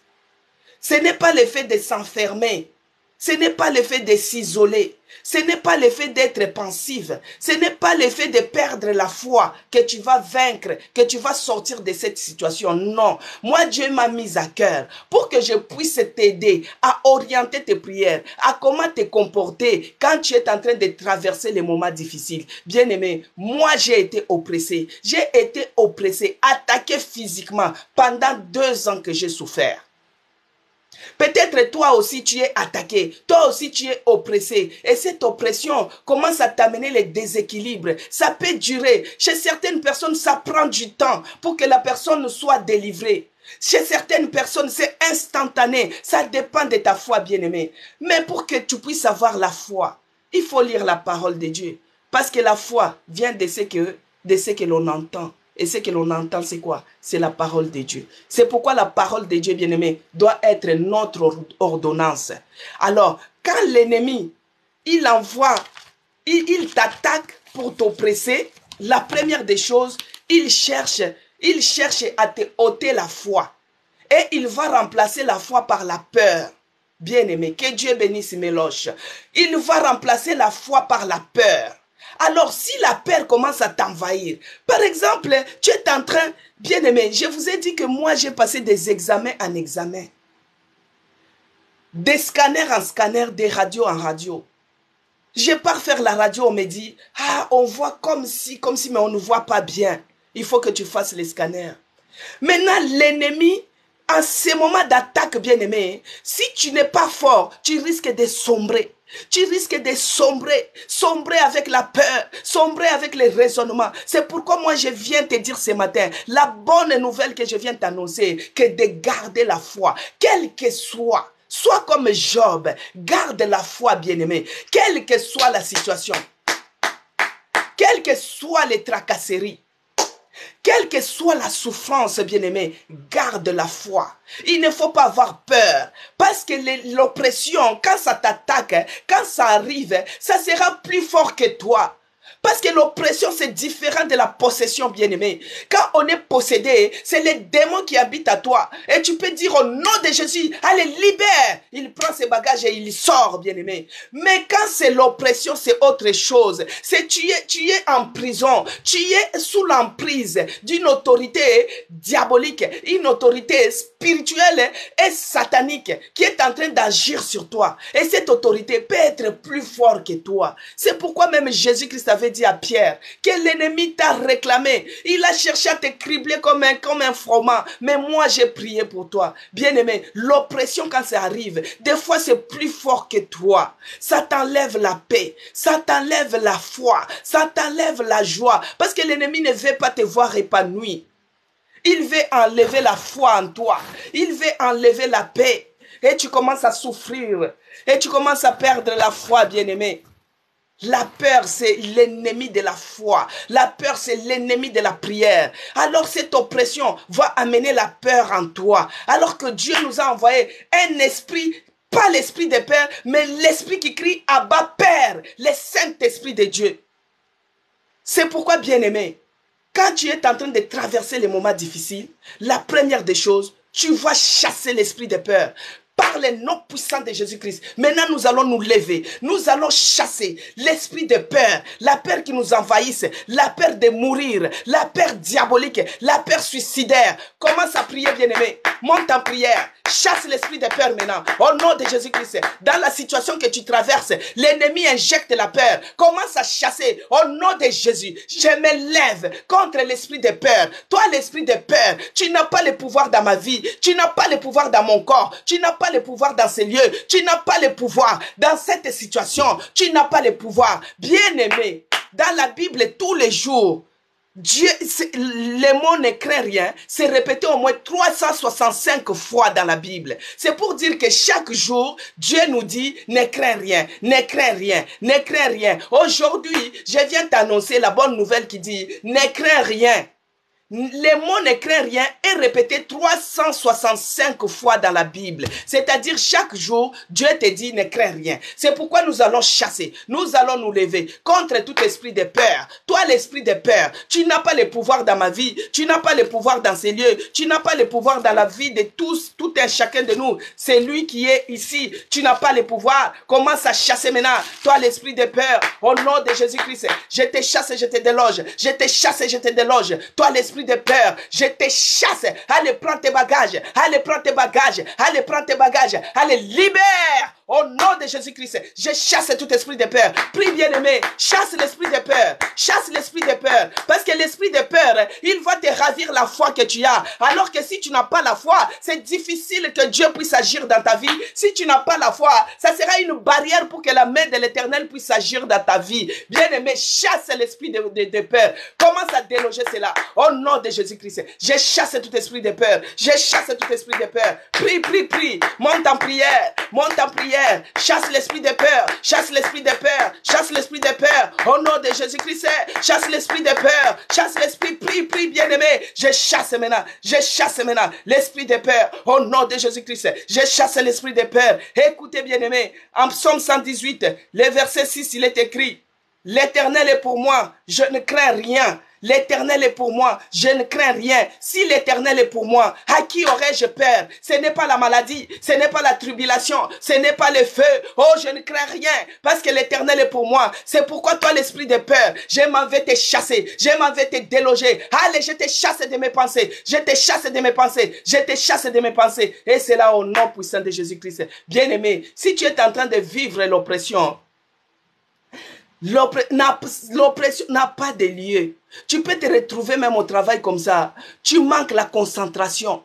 Ce n'est pas le fait de s'enfermer. Ce n'est pas le fait de s'isoler. Ce n'est pas le fait d'être pensive. Ce n'est pas le fait de perdre la foi que tu vas vaincre, que tu vas sortir de cette situation. Non. Moi, Dieu m'a mis à cœur pour que je puisse t'aider à orienter tes prières, à comment te comporter quand tu es en train de traverser les moments difficiles. Bien-aimé, moi, j'ai été oppressé. J'ai été oppressé, attaqué physiquement pendant 2 ans que j'ai souffert. Peut-être toi aussi tu es attaqué, toi aussi tu es oppressé. Et cette oppression commence à t'amener les déséquilibres. Ça peut durer. Chez certaines personnes, ça prend du temps pour que la personne soit délivrée. Chez certaines personnes, c'est instantané. Ça dépend de ta foi, bien-aimé. Mais pour que tu puisses avoir la foi, il faut lire la parole de Dieu. Parce que la foi vient de ce que l'on entend. Et ce que l'on entend, c'est quoi? C'est la parole de Dieu. C'est pourquoi la parole de Dieu, bien-aimé, doit être notre ordonnance. Alors, quand l'ennemi, il t'attaque pour t'oppresser, la première des choses, il cherche à te ôter la foi. Et il va remplacer la foi par la peur. Bien-aimé, que Dieu bénisse Méloche. Il va remplacer la foi par la peur. Alors, si la peur commence à t'envahir, par exemple, tu es en train, bien-aimé, je vous ai dit que moi, j'ai passé des examens en examen. Des scanners en scanner, des radios en radio. Je pars faire la radio, on me dit, on voit comme si, mais on ne voit pas bien. Il faut que tu fasses les scanners. Maintenant, l'ennemi, en ces moments d'attaque, bien-aimé, si tu n'es pas fort, tu risques de sombrer. Tu risques de sombrer avec la peur, sombrer avec les raisonnements. C'est pourquoi moi je viens te dire ce matin, la bonne nouvelle que je viens t'annoncer, que de garder la foi, quel que soit. Sois comme Job, garde la foi, bien-aimé, quelle que soit la situation, quelles que soient les tracasseries. Quelle que soit la souffrance, bien-aimé, garde la foi. Il ne faut pas avoir peur. Parce que l'oppression, quand ça t'attaque, quand ça arrive, ça sera plus fort que toi. Parce que l'oppression, c'est différent de la possession, bien-aimé. Quand on est possédé, c'est les démons qui habitent à toi. Et tu peux dire au nom de Jésus, allez, libère. Il prend ses bagages et il sort, bien-aimé. Mais quand c'est l'oppression, c'est autre chose. C'est tu es en prison. Tu es sous l'emprise d'une autorité diabolique, une autorité spirituelle et satanique qui est en train d'agir sur toi. Et cette autorité peut être plus forte que toi. C'est pourquoi même Jésus-Christ avait dit à Pierre que l'ennemi t'a réclamé. Il a cherché à te cribler comme un froment. Mais moi, j'ai prié pour toi. Bien-aimé, l'oppression quand ça arrive, des fois c'est plus fort que toi. Ça t'enlève la paix. Ça t'enlève la foi. Ça t'enlève la joie. Parce que l'ennemi ne veut pas te voir épanoui. Il veut enlever la foi en toi. Il veut enlever la paix. Et tu commences à souffrir. Et tu commences à perdre la foi, bien-aimé. La peur, c'est l'ennemi de la foi. La peur, c'est l'ennemi de la prière. Alors cette oppression va amener la peur en toi. Alors que Dieu nous a envoyé un esprit, pas l'esprit de peur, mais l'esprit qui crie Abba Père, le Saint-Esprit de Dieu. C'est pourquoi, bien-aimé, quand tu es en train de traverser les moments difficiles, la première des choses, tu vas chasser l'esprit de peur. Par les noms puissants de Jésus-Christ. Maintenant, nous allons nous lever. Nous allons chasser l'esprit de peur. La peur qui nous envahisse. La peur de mourir. La peur diabolique. La peur suicidaire. Commence à prier, bien-aimé. Monte en prière. Chasse l'esprit de peur maintenant. Au nom de Jésus-Christ. Dans la situation que tu traverses, l'ennemi injecte la peur. Commence à chasser. Au nom de Jésus, je me lève contre l'esprit de peur. Toi, l'esprit de peur, tu n'as pas le pouvoir dans ma vie. Tu n'as pas le pouvoir dans mon corps. Tu n'as pas le pouvoir dans ces lieux. Tu n'as pas le pouvoir dans cette situation. Tu n'as pas le pouvoir. Bien-aimé, dans la Bible, tous les jours, Dieu, le mot ne craint rien, c'est répété au moins 365 fois dans la Bible. C'est pour dire que chaque jour, Dieu nous dit, ne crains rien, ne crains rien, ne crains rien. Aujourd'hui, je viens t'annoncer la bonne nouvelle qui dit, ne crains rien. Le mot ne craint rien est répété 365 fois dans la Bible. C'est-à-dire chaque jour, Dieu te dit ne crains rien. C'est pourquoi nous allons chasser, nous allons nous lever contre tout esprit de peur. Toi, l'esprit de peur, tu n'as pas le pouvoir dans ma vie, tu n'as pas le pouvoir dans ces lieux, tu n'as pas le pouvoir dans la vie de tous, tout un chacun de nous. C'est lui qui est ici, tu n'as pas le pouvoir. Commence à chasser maintenant, toi, l'esprit de peur, au nom de Jésus-Christ. Je te chasse et je te déloge, je te chasse et je te déloge. Toi, l'esprit de peur, je te chasse. Allez, prends tes bagages. Allez, prends tes bagages. Allez, prends tes bagages. Allez, libère. Au nom de Jésus-Christ, je chasse tout esprit de peur. Prie, bien-aimé, chasse l'esprit de peur. Chasse l'esprit de peur. Parce que l'esprit de peur, il va te ravir la foi que tu as. Alors que si tu n'as pas la foi, c'est difficile que Dieu puisse agir dans ta vie. Si tu n'as pas la foi, ça sera une barrière pour que la main de l'Éternel puisse agir dans ta vie. Bien-aimé, chasse l'esprit de peur. Commence à déloger cela. Au nom de Jésus-Christ, je chasse tout esprit de peur. Je chasse tout esprit de peur. Prie, prie, prie. Monte en prière. Monte en prière. Chasse l'esprit de peur. Chasse l'esprit de peur. Chasse l'esprit de peur. Au nom de Jésus-Christ, chasse l'esprit de peur. Chasse l'esprit. Prie, prie, bien-aimé. Je chasse maintenant. Je chasse maintenant l'esprit de peur. Au nom de Jésus-Christ, je chasse l'esprit de peur. Écoutez, bien-aimé. En Psaume 118, le verset 6, il est écrit: l'Éternel est pour moi, je ne crains rien. L'Éternel est pour moi, je ne crains rien. Si l'Éternel est pour moi, à qui aurais-je peur? Ce n'est pas la maladie, ce n'est pas la tribulation, ce n'est pas le feu. Oh, je ne crains rien parce que l'Éternel est pour moi. C'est pourquoi toi, l'esprit de peur, je m'en vais te chasser, je m'en vais te déloger. Allez, je te chasse de mes pensées, je te chasse de mes pensées, je te chasse de mes pensées. Et c'est là au nom puissant de Jésus-Christ. Bien-aimé, si tu es en train de vivre l'oppression, l'oppression n'a pas de lieu. Tu peux te retrouver même au travail comme ça. Tu manques la concentration.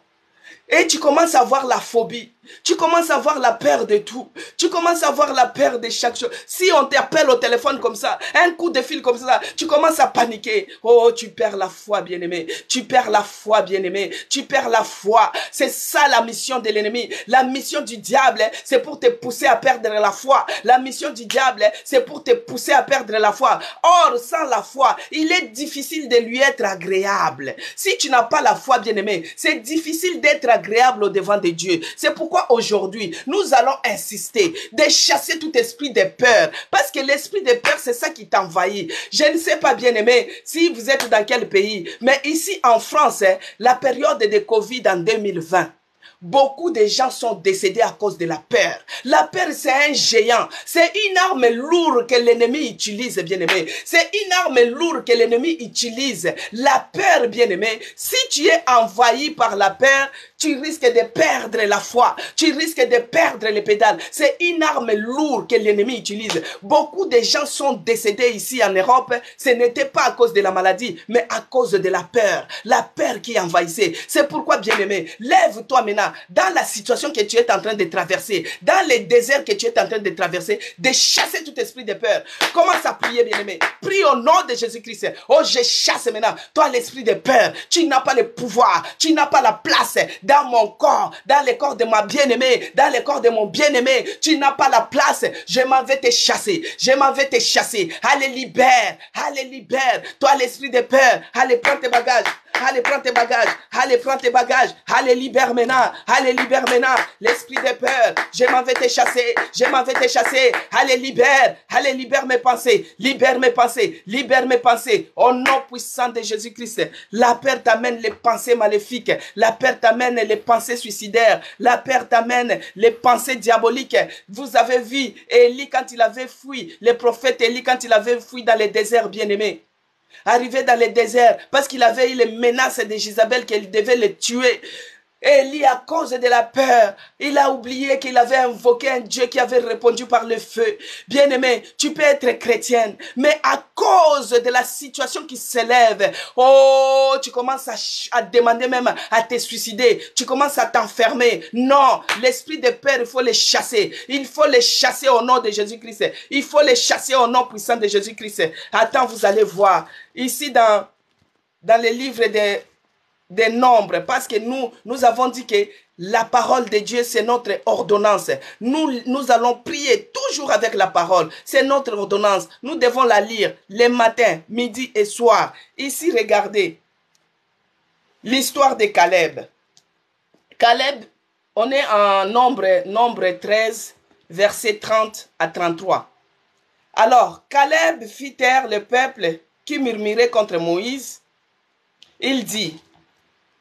Et tu commences à avoir la phobie. Tu commences à avoir la peur de tout. Tu commences à avoir la peur de chaque chose. Si on t'appelle au téléphone comme ça, un coup de fil comme ça, tu commences à paniquer. Oh, tu perds la foi, bien-aimé. Tu perds la foi, bien-aimé. Tu perds la foi. C'est ça la mission de l'ennemi. La mission du diable, c'est pour te pousser à perdre la foi. La mission du diable, c'est pour te pousser à perdre la foi. Or, sans la foi, il est difficile de lui être agréable. Si tu n'as pas la foi, bien-aimé, c'est difficile d'être agréable au devant de Dieu. C'est pourquoi aujourd'hui, nous allons insister de chasser tout esprit de peur. Parce que l'esprit de peur, c'est ça qui t'envahit. Je ne sais pas, bien aimé, si vous êtes dans quel pays, mais ici en France, la période de Covid en 2020, beaucoup de gens sont décédés à cause de la peur. La peur, c'est un géant. C'est une arme lourde que l'ennemi utilise, bien-aimé. C'est une arme lourde que l'ennemi utilise. La peur, bien-aimé, si tu es envahi par la peur, tu risques de perdre la foi. Tu risques de perdre les pédales. C'est une arme lourde que l'ennemi utilise. Beaucoup de gens sont décédés ici en Europe. Ce n'était pas à cause de la maladie, mais à cause de la peur. La peur qui envahissait. C'est pourquoi, bien-aimé, lève-toi maintenant dans la situation que tu es en train de traverser, dans les déserts que tu es en train de traverser, de chasser tout esprit de peur. Commence à prier, bien-aimé. Prie au nom de Jésus-Christ. Oh, je chasse maintenant. Toi, l'esprit de peur, tu n'as pas le pouvoir, tu n'as pas la place dans mon corps, dans le corps de ma bien-aimée, dans le corps de mon bien-aimé. Tu n'as pas la place. Je m'en vais te chasser. Je m'en vais te chasser. Allez, libère. Allez, libère. Toi, l'esprit de peur. Allez, prends tes bagages. Allez, prends tes bagages. Allez, prends tes bagages. Allez, libère maintenant. Allez, libère maintenant. L'esprit de peur. Je m'en vais te chasser. Je m'en vais te chasser. Allez, libère. Allez, libère mes pensées. Libère mes pensées. Libère mes pensées. Au nom puissant de Jésus-Christ. La peur t'amène les pensées maléfiques. La peur t'amène les pensées suicidaires. La peur t'amène les pensées diaboliques. Vous avez vu Élie quand il avait fui, le prophète Élie quand il avait fui dans les déserts, bien-aimés. Arrivé dans le désert, parce qu'il avait eu les menaces de Jézabel qu'elle devait le tuer. Élie, à cause de la peur, il a oublié qu'il avait invoqué un Dieu qui avait répondu par le feu. Bien-aimé, tu peux être chrétienne, mais à cause de la situation qui s'élève, oh, tu commences à demander même à te suicider. Tu commences à t'enfermer. Non, l'esprit de peur, il faut les chasser. Il faut les chasser au nom de Jésus-Christ. Il faut les chasser au nom puissant de Jésus-Christ. Attends, vous allez voir. Ici, dans les livres des nombres, parce que nous avons dit que la parole de Dieu, c'est notre ordonnance. Nous allons prier toujours avec la parole. C'est notre ordonnance. Nous devons la lire les matins, midi et soir. Ici, regardez l'histoire de Caleb. Caleb, on est en nombre 13, versets 30 à 33. Alors, Caleb fit taire le peuple qui murmurait contre Moïse. Il dit: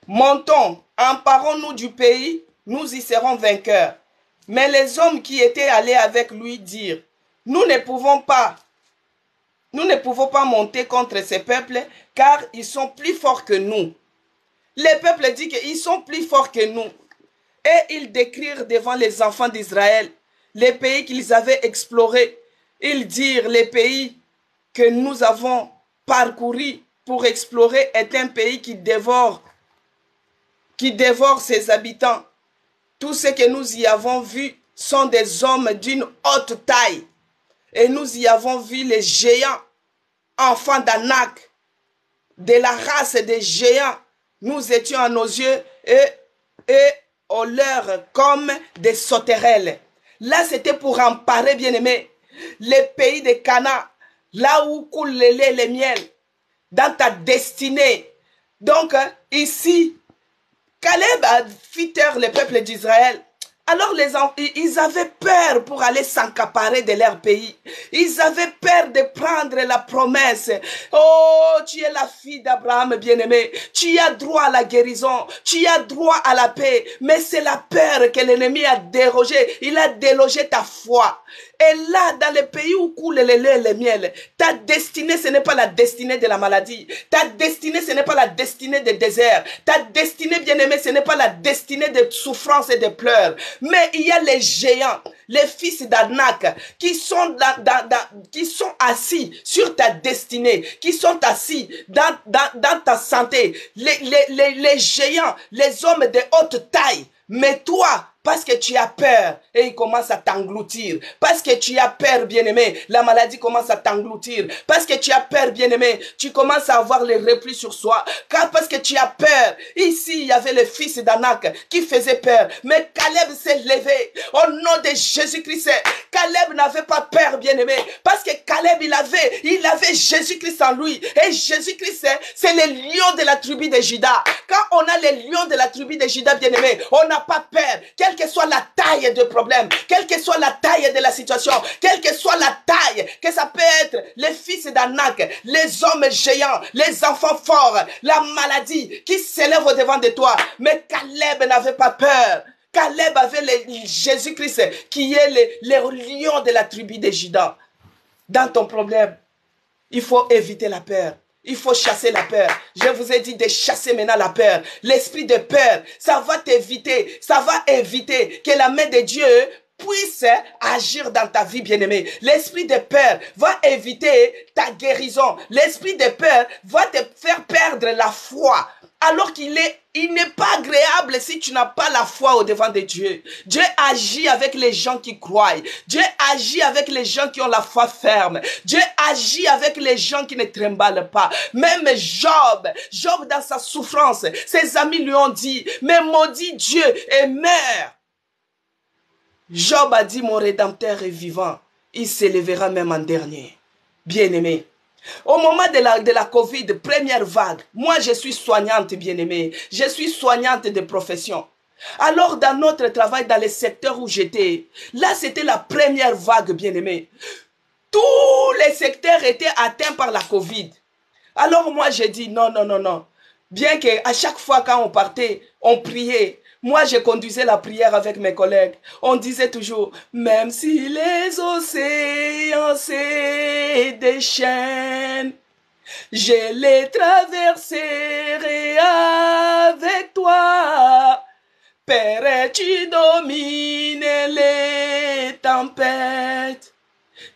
montons, emparons-nous du pays, nous y serons vainqueurs. Mais les hommes qui étaient allés avec lui dirent: nous ne pouvons pas monter contre ces peuples, car ils sont plus forts que nous. Les peuples disent qu'ils sont plus forts que nous. Et ils décrirent devant les enfants d'Israël les pays qu'ils avaient explorés. Ils dirent: les pays que nous avons parcouru pour explorer est un pays qui dévore ses habitants. Tout ce que nous y avons vu sont des hommes d'une haute taille. Et nous y avons vu les géants, enfants d'Anak, de la race des géants. Nous étions à nos yeux et au leur comme des sauterelles. Là, c'était pour emparer, bien-aimés, les pays de Canaan, là où coule le lait et le miel, dans ta destinée. Donc, ici, Caleb a fait taire le peuple d'Israël. Alors ils avaient peur pour aller s'accaparer de leur pays. Ils avaient peur de prendre la promesse. Oh, tu es la fille d'Abraham, bien-aimé. Tu as droit à la guérison. Tu as droit à la paix. Mais c'est la peur que l'ennemi a dérogé. Il a délogé ta foi. Et là, dans le pays où coule le lait et le miel, ta destinée, ce n'est pas la destinée de la maladie. Ta destinée, ce n'est pas la destinée du désert. Ta destinée, bien-aimé, ce n'est pas la destinée de souffrance et de pleurs. Mais il y a les géants, les fils d'Anak, qui sont assis sur ta destinée, qui sont assis dans ta santé. Les géants, les hommes de haute taille. Mais toi, parce que tu as peur et il commence à t'engloutir. Parce que tu as peur, bien-aimé, la maladie commence à t'engloutir. Parce que tu as peur, bien-aimé, tu commences à avoir les replis sur soi. Car parce que tu as peur. Ici, il y avait le fils d'Anak qui faisait peur. Mais Caleb s'est levé au nom de Jésus-Christ. Caleb n'avait pas peur, bien-aimé. Parce que Caleb, il avait Jésus-Christ en lui. Et Jésus-Christ, c'est le lion de la tribu de Juda. Quand on a les lions de la tribu de Juda, bien-aimé, on n'a pas peur. Quelle que soit la taille du problème, quelle que soit la taille de la situation, quelle que soit la taille, que ça peut être les fils d'Anak, les hommes géants, les enfants forts, la maladie qui s'élève au devant de toi. Mais Caleb n'avait pas peur. Caleb avait Jésus-Christ qui est le lion de la tribu de Juda. Dans ton problème, il faut éviter la peur. Il faut chasser la peur. Je vous ai dit de chasser maintenant la peur. L'esprit de peur, ça va t'éviter. Ça va éviter que la main de Dieu puisse agir dans ta vie, bien-aimée. L'esprit de peur va éviter ta guérison. L'esprit de peur va te faire perdre la foi. Alors il n'est pas agréable si tu n'as pas la foi au devant de Dieu. Dieu agit avec les gens qui croient. Dieu agit avec les gens qui ont la foi ferme. Dieu agit avec les gens qui ne tremblent pas. Même Job dans sa souffrance, ses amis lui ont dit: mais maudit Dieu et meurs. Job a dit: mon Rédempteur est vivant. Il s'élèvera même en dernier. Bien-aimé, au moment de la Covid, première vague, moi je suis soignante, bien-aimée. Je suis soignante de profession. Alors dans notre travail, dans les secteurs où j'étais, là c'était la première vague, bien-aimée. Tous les secteurs étaient atteints par la Covid. Alors moi j'ai dit non. Bien qu'à chaque fois quand on partait, on priait. Moi, je conduisais la prière avec mes collègues. On disait toujours, même si les océans se déchaînent, je les traverserai avec toi. Père, tu domines les tempêtes.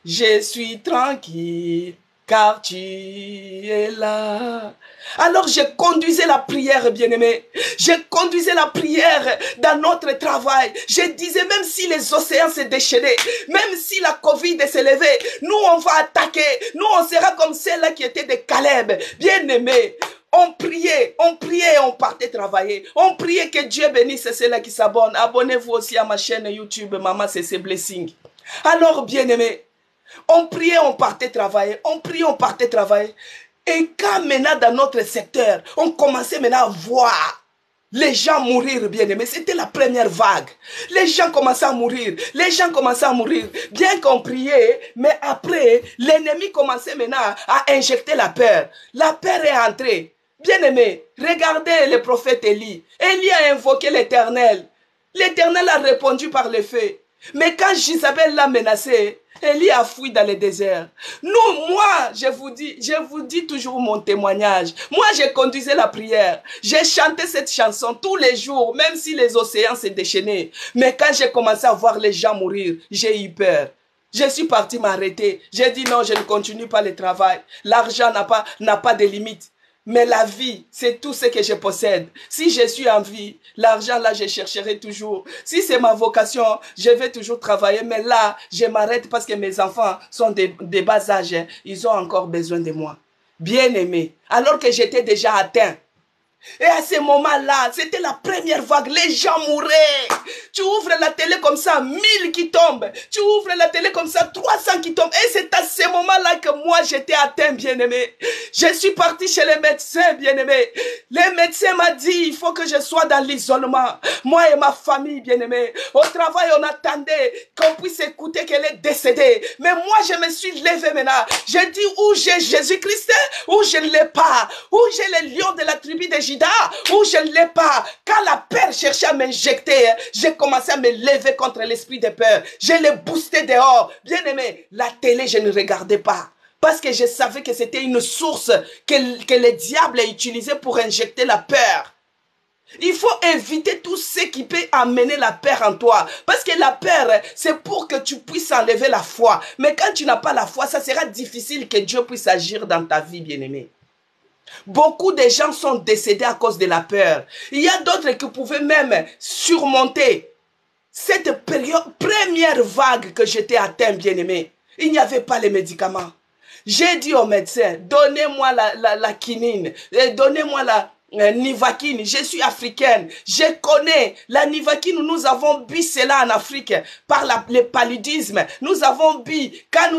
Je suis tranquille car tu es là. Alors je conduisais la prière, bien-aimé. Je conduisais la prière dans notre travail. Je disais, même si les océans se déchaînaient, même si la Covid s'est levée, nous on va attaquer. Nous on sera comme celle-là qui était de Caleb. Bien-aimé, on priait, on partait travailler. On priait que Dieu bénisse ceux-là qui s'abonnent. Abonnez-vous aussi à ma chaîne YouTube, Maman CC Blessing. Alors, bien-aimé, on priait, on partait travailler. On priait, on partait travailler. Et quand maintenant dans notre secteur, on commençait maintenant à voir les gens mourir, bien-aimés. C'était la première vague. Les gens commençaient à mourir. Les gens commençaient à mourir. Bien qu'on priait, mais après, l'ennemi commençait maintenant à injecter la peur. La peur est entrée. Bien-aimés, regardez le prophète Élie. Élie a invoqué l'Éternel. L'Éternel a répondu par le feu. Mais quand Jézabel l'a menacé, Élie a fui dans le désert. Moi, je vous dis toujours mon témoignage. Moi, j'ai conduisais la prière. J'ai chanté cette chanson tous les jours, même si les océans se déchaînaient. Mais quand j'ai commencé à voir les gens mourir, j'ai eu peur. Je suis parti m'arrêter. J'ai dit non, je ne continue pas le travail. L'argent n'a pas de limite. Mais la vie, c'est tout ce que je possède. Si je suis en vie, l'argent là, je chercherai toujours. Si c'est ma vocation, je vais toujours travailler. Mais là, je m'arrête parce que mes enfants sont de bas âge. Ils ont encore besoin de moi. Bien aimé. Alors que j'étais déjà atteint. Et à ce moment-là, c'était la première vague. Les gens mouraient. Tu ouvres la télé comme ça, 1000 qui tombent. Tu ouvres la télé comme ça, 300 qui tombent. Et c'est à ce moment-là que moi, j'étais atteint, bien-aimé. Je suis parti chez les médecins, bien-aimé. Les médecins m'ont dit, il faut que je sois dans l'isolement. Moi et ma famille, bien-aimé. Au travail, on attendait qu'on puisse écouter qu'elle est décédée. Mais moi, je me suis levé maintenant. J'ai dit, où j'ai Jésus-Christ, où je ne l'ai pas. Où j'ai les lions de la tribu de Juda, où je ne l'ai pas. Quand la peur cherchait à m'injecter, j'ai commencé à me lever contre l'esprit de peur. Je l'ai boosté dehors. Bien aimé, la télé, je ne regardais pas. Parce que je savais que c'était une source que le diable a utilisée pour injecter la peur. Il faut éviter tout ce qui peut amener la peur en toi. Parce que la peur, c'est pour que tu puisses enlever la foi. Mais quand tu n'as pas la foi, ça sera difficile que Dieu puisse agir dans ta vie, bien-aimé. Beaucoup de gens sont décédés à cause de la peur. Il y a d'autres qui pouvaient même surmonter cette première vague que j'étais atteint, bien-aimé. Il n'y avait pas les médicaments. J'ai dit au médecin, donnez-moi la quinine, donnez-moi la Nivaquine. Je suis africaine, je connais la Nivaquine. Nous avons bu cela en Afrique par le paludisme. Nous avons bu quand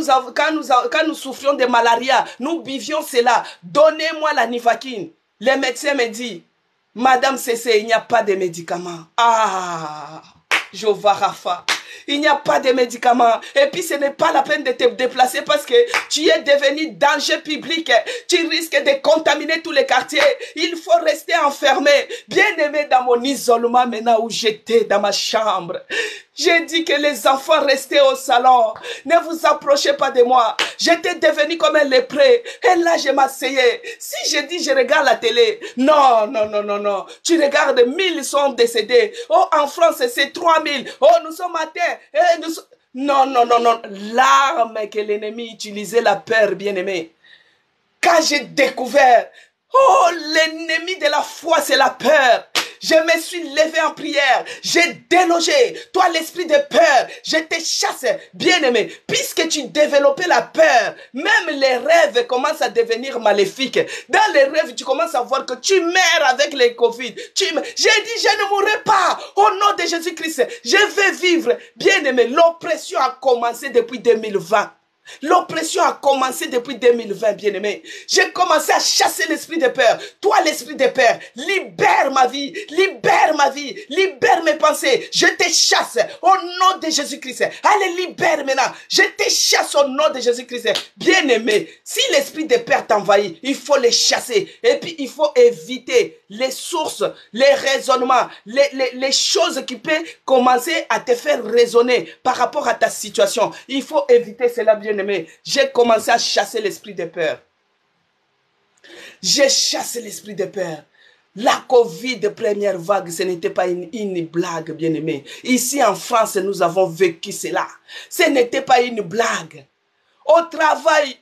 nous souffrions de malaria, nous buvions cela. Donnez-moi la Nivaquine. Le médecin me dit, Madame Cécé, il n'y a pas de médicaments. Ah, Jéhovah Rapha. Il n'y a pas de médicaments. Et puis ce n'est pas la peine de te déplacer parce que tu es devenu danger public. Tu risques de contaminer tous les quartiers. Il faut rester enfermé. Bien aimé dans mon isolement maintenant où j'étais dans ma chambre. J'ai dit que les enfants restaient au salon. Ne vous approchez pas de moi. J'étais devenu comme un lépreux. Et là, je m'asseyais. Si je dis, je regarde la télé. Non, non, non, non, non. Tu regardes, 1000 sont décédés. Oh, en France, c'est 3000. Oh, nous sommes atteints. Non, non, non, non. L'arme que l'ennemi utilisait, la peur, bien-aimé. Quand j'ai découvert, oh, l'ennemi de la foi, c'est la peur. Je me suis levé en prière. J'ai délogé, toi l'esprit de peur. Je te chasse, bien-aimé. Puisque tu développais la peur, même les rêves commencent à devenir maléfiques. Dans les rêves, tu commences à voir que tu meurs avec les Covid. J'ai dit, je ne mourrai pas. Au nom de Jésus-Christ, je vais vivre. Bien-aimé, l'oppression a commencé depuis 2020. L'oppression a commencé depuis 2020, bien-aimé. J'ai commencé à chasser l'esprit de peur. Toi, l'esprit de peur, libère ma vie, libère ma vie, libère mes pensées. Je te chasse au nom de Jésus-Christ. Allez, libère maintenant. Je te chasse au nom de Jésus-Christ. Bien-aimé, si l'esprit de peur t'envahit, il faut les chasser. Et puis, il faut éviter les sources, les raisonnements, les choses qui peuvent commencer à te faire raisonner par rapport à ta situation. Il faut éviter cela, bien-aimé. J'ai commencé à chasser l'esprit de peur. J'ai chassé l'esprit de peur. La Covid de première vague, ce n'était pas une blague, bien-aimé. Ici en France, nous avons vécu cela. Ce n'était pas une blague. Au travail,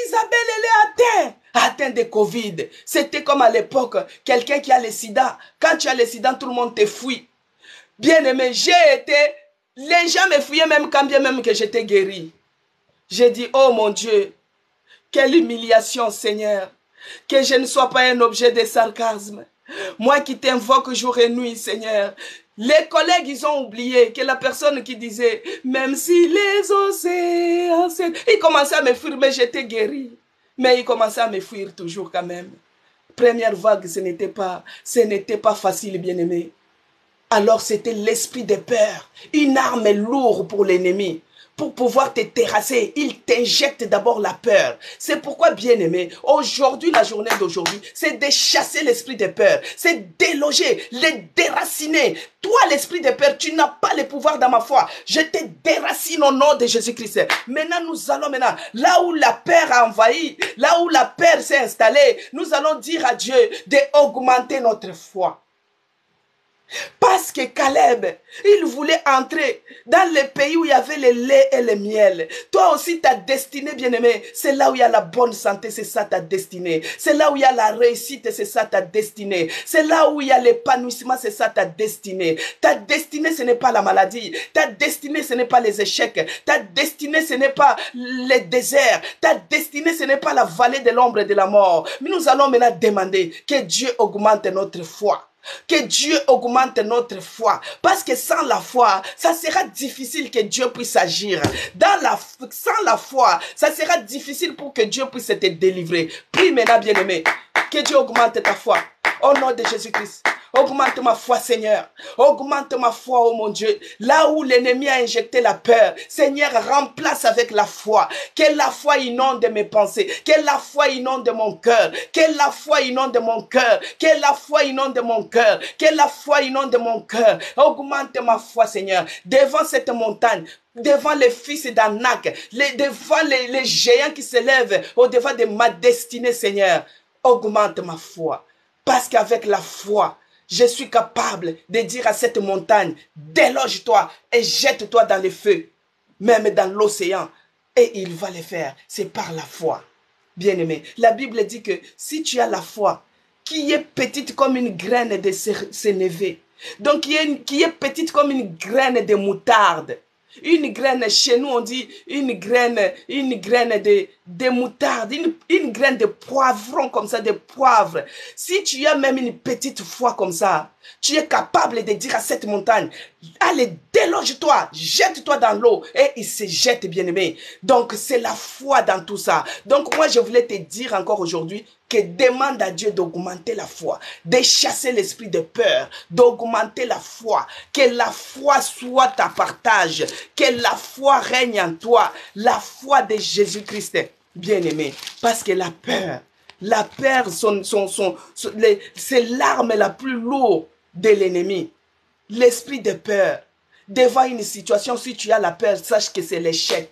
Isabelle, elle est atteinte de Covid. C'était comme à l'époque, quelqu'un qui a le sida. Quand tu as le sida, tout le monde te fuit. Bien-aimé, les gens me fouillaient même quand bien même que j'étais guéri. J'ai dit, oh mon Dieu, quelle humiliation, Seigneur, que je ne sois pas un objet de sarcasme. Moi qui t'invoque jour et nuit, Seigneur. Les collègues, ils ont oublié que la personne qui disait, même si les océans, ils commençaient à me fuir, mais j'étais guéri. Mais ils commençaient à me fuir toujours quand même. Première vague, ce n'était pas facile, bien-aimé. Alors c'était l'esprit de peur, une arme lourde pour l'ennemi. Pour pouvoir te terrasser, il t'injecte d'abord la peur. C'est pourquoi, bien-aimé, aujourd'hui, la journée d'aujourd'hui, c'est de chasser l'esprit de peur. C'est déloger, les déraciner. Toi, l'esprit de peur, tu n'as pas le pouvoir dans ma foi. Je te déracine au nom de Jésus-Christ. Maintenant, nous allons là où la peur a envahi, là où la peur s'est installée, nous allons dire à Dieu d'augmenter notre foi. Parce que Caleb, il voulait entrer dans le pays où il y avait le lait et le miel. Toi aussi, ta destinée, bien-aimé, c'est là où il y a la bonne santé, c'est ça ta destinée. C'est là où il y a la réussite, c'est ça ta destinée. C'est là où il y a l'épanouissement, c'est ça ta destinée. Ta destinée, ce n'est pas la maladie. Ta destinée, ce n'est pas les échecs. Ta destinée, ce n'est pas les déserts. Ta destinée, ce n'est pas la vallée de l'ombre et de la mort. Mais nous allons maintenant demander que Dieu augmente notre foi. Que Dieu augmente notre foi. Parce que sans la foi, ça sera difficile que Dieu puisse agir. Sans la foi, ça sera difficile pour que Dieu puisse te délivrer. Prie maintenant, bien-aimé, que Dieu augmente ta foi. Au nom de Jésus-Christ. Augmente ma foi, Seigneur. Augmente ma foi, oh mon Dieu. Là où l'ennemi a injecté la peur, Seigneur, remplace avec la foi. Que la foi inonde mes pensées. Que la foi inonde mon cœur. Que la foi inonde mon cœur. Que la foi inonde mon cœur. Que la foi inonde mon cœur. Augmente ma foi, Seigneur. Devant cette montagne, devant les fils d'Anak, devant les géants qui s'élèvent au-devant de ma destinée, Seigneur. Augmente ma foi. Parce qu'avec la foi, je suis capable de dire à cette montagne, déloge-toi et jette-toi dans le feu, même dans l'océan. Et il va le faire. C'est par la foi. Bien-aimé, la Bible dit que si tu as la foi, qui est petite comme une graine de sénévé, donc qui est petite comme une graine de moutarde, une graine, chez nous on dit une graine de moutarde, une graine de poivron comme ça, de poivre. Si tu as même une petite foi comme ça, tu es capable de dire à cette montagne, allez, déloge-toi, jette-toi dans l'eau. Et il se jette, bien-aimé. Donc c'est la foi dans tout ça. Donc moi je voulais te dire encore aujourd'hui que demande à Dieu d'augmenter la foi, de chasser l'esprit de peur, d'augmenter la foi, que la foi soit ta partage, que la foi règne en toi, la foi de Jésus-Christ, bien-aimé, parce que la peur, c'est l'arme la plus lourde de l'ennemi, l'esprit de peur. Devant une situation, si tu as la peur, sache que c'est l'échec.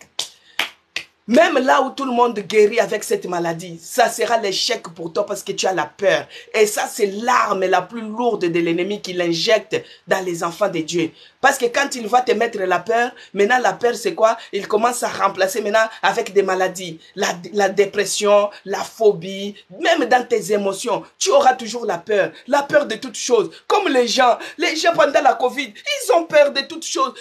Même là où tout le monde guérit avec cette maladie, ça sera l'échec pour toi parce que tu as la peur. Et ça, c'est l'arme la plus lourde de l'ennemi qu'il injecte dans les enfants de Dieu. Parce que quand il va te mettre la peur, maintenant la peur c'est quoi? Il commence à remplacer maintenant avec des maladies. La dépression, la phobie, même dans tes émotions, tu auras toujours la peur de toutes choses. Comme les gens pendant la Covid, ils ont peur de toutes choses.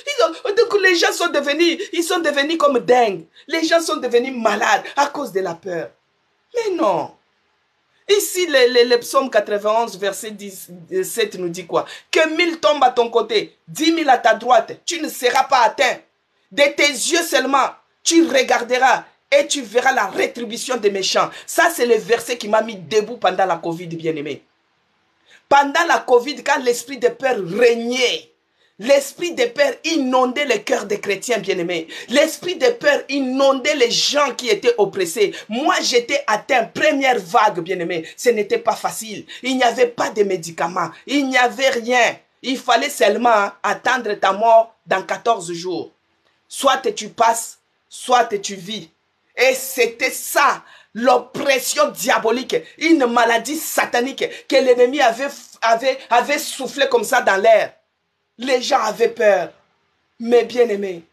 Donc les gens sont devenus comme dingues. Les gens sont devenus malades à cause de la peur. Mais non. Ici, le psaume 91, verset 17 nous dit quoi? Que 1000 tombent à ton côté, 10 000 à ta droite, tu ne seras pas atteint. De tes yeux seulement, tu regarderas et tu verras la rétribution des méchants. Ça, c'est le verset qui m'a mis debout pendant la Covid, bien-aimé. Pendant la Covid, quand l'esprit de peur régnait, l'esprit de peur inondait le cœur des chrétiens bien-aimés. L'esprit de peur inondait les gens qui étaient oppressés. Moi, j'étais atteint, première vague bien-aimé. Ce n'était pas facile. Il n'y avait pas de médicaments. Il n'y avait rien. Il fallait seulement attendre ta mort dans 14 jours. Soit tu passes, soit tu vis. Et c'était ça, l'oppression diabolique, une maladie satanique que l'ennemi avait soufflé comme ça dans l'air. Les gens avaient peur. Mais bien aimé,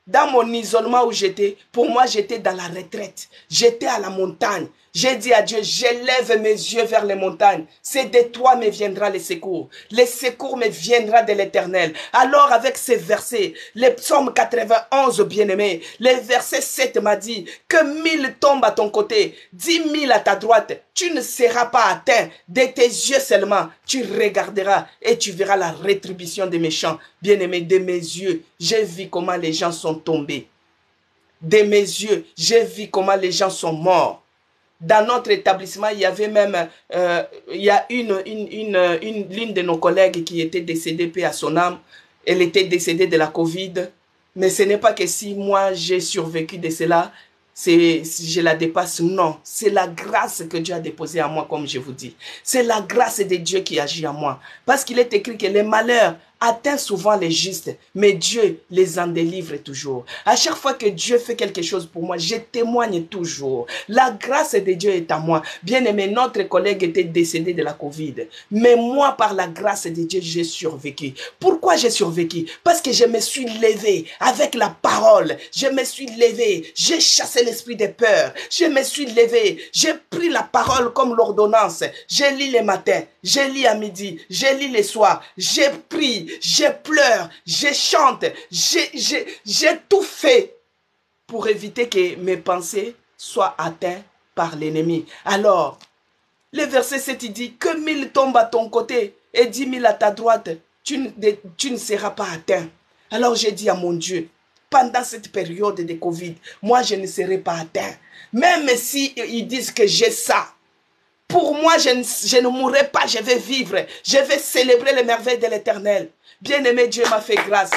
dans mon isolement où j'étais, pour moi j'étais dans la retraite. J'étais à la montagne. J'ai dit à Dieu, j'élève mes yeux vers les montagnes. C'est de toi me viendra le secours. Le secours me viendra de l'Éternel. Alors avec ces versets, le psaume 91, bien-aimé, le verset 7 m'a dit que 1000 tombent à ton côté, 10 000 à ta droite. Tu ne seras pas atteint. De tes yeux seulement, tu regarderas et tu verras la rétribution des méchants. Bien-aimé, de mes yeux, j'ai vu comment les gens sont tombés. De mes yeux, j'ai vu comment les gens sont morts. Dans notre établissement, il y avait même il y a l'une de nos collègues qui était décédée, paix à son âme. Elle était décédée de la Covid. Mais ce n'est pas que si moi j'ai survécu de cela, si je la dépasse. Non, c'est la grâce que Dieu a déposée en moi, comme je vous dis. C'est la grâce de Dieu qui agit en moi. Parce qu'il est écrit que les malheurs atteignent souvent les justes, mais Dieu les en délivre toujours. À chaque fois que Dieu fait quelque chose pour moi, je témoigne toujours. La grâce de Dieu est à moi. Bien aimé, notre collègue était décédé de la Covid. Mais moi, par la grâce de Dieu, j'ai survécu. Pourquoi j'ai survécu? Parce que je me suis levé avec la parole. Je me suis levé. J'ai chassé l'esprit de peur. Je me suis levé. J'ai pris la parole comme l'ordonnance. J'ai lu le matin. J'ai lu à midi. J'ai lu le soir. J'ai pris. Je pleure, je chante, j'ai tout fait pour éviter que mes pensées soient atteintes par l'ennemi. Alors, le verset 7 il dit que 1000 tombent à ton côté et 10 000 à ta droite, tu ne seras pas atteint. Alors j'ai dit à mon Dieu, pendant cette période de Covid, moi je ne serai pas atteint. Même si ils disent que j'ai ça, pour moi, je ne mourrai pas, je vais vivre. Je vais célébrer les merveilles de l'Éternel. Bien-aimé, Dieu m'a fait grâce.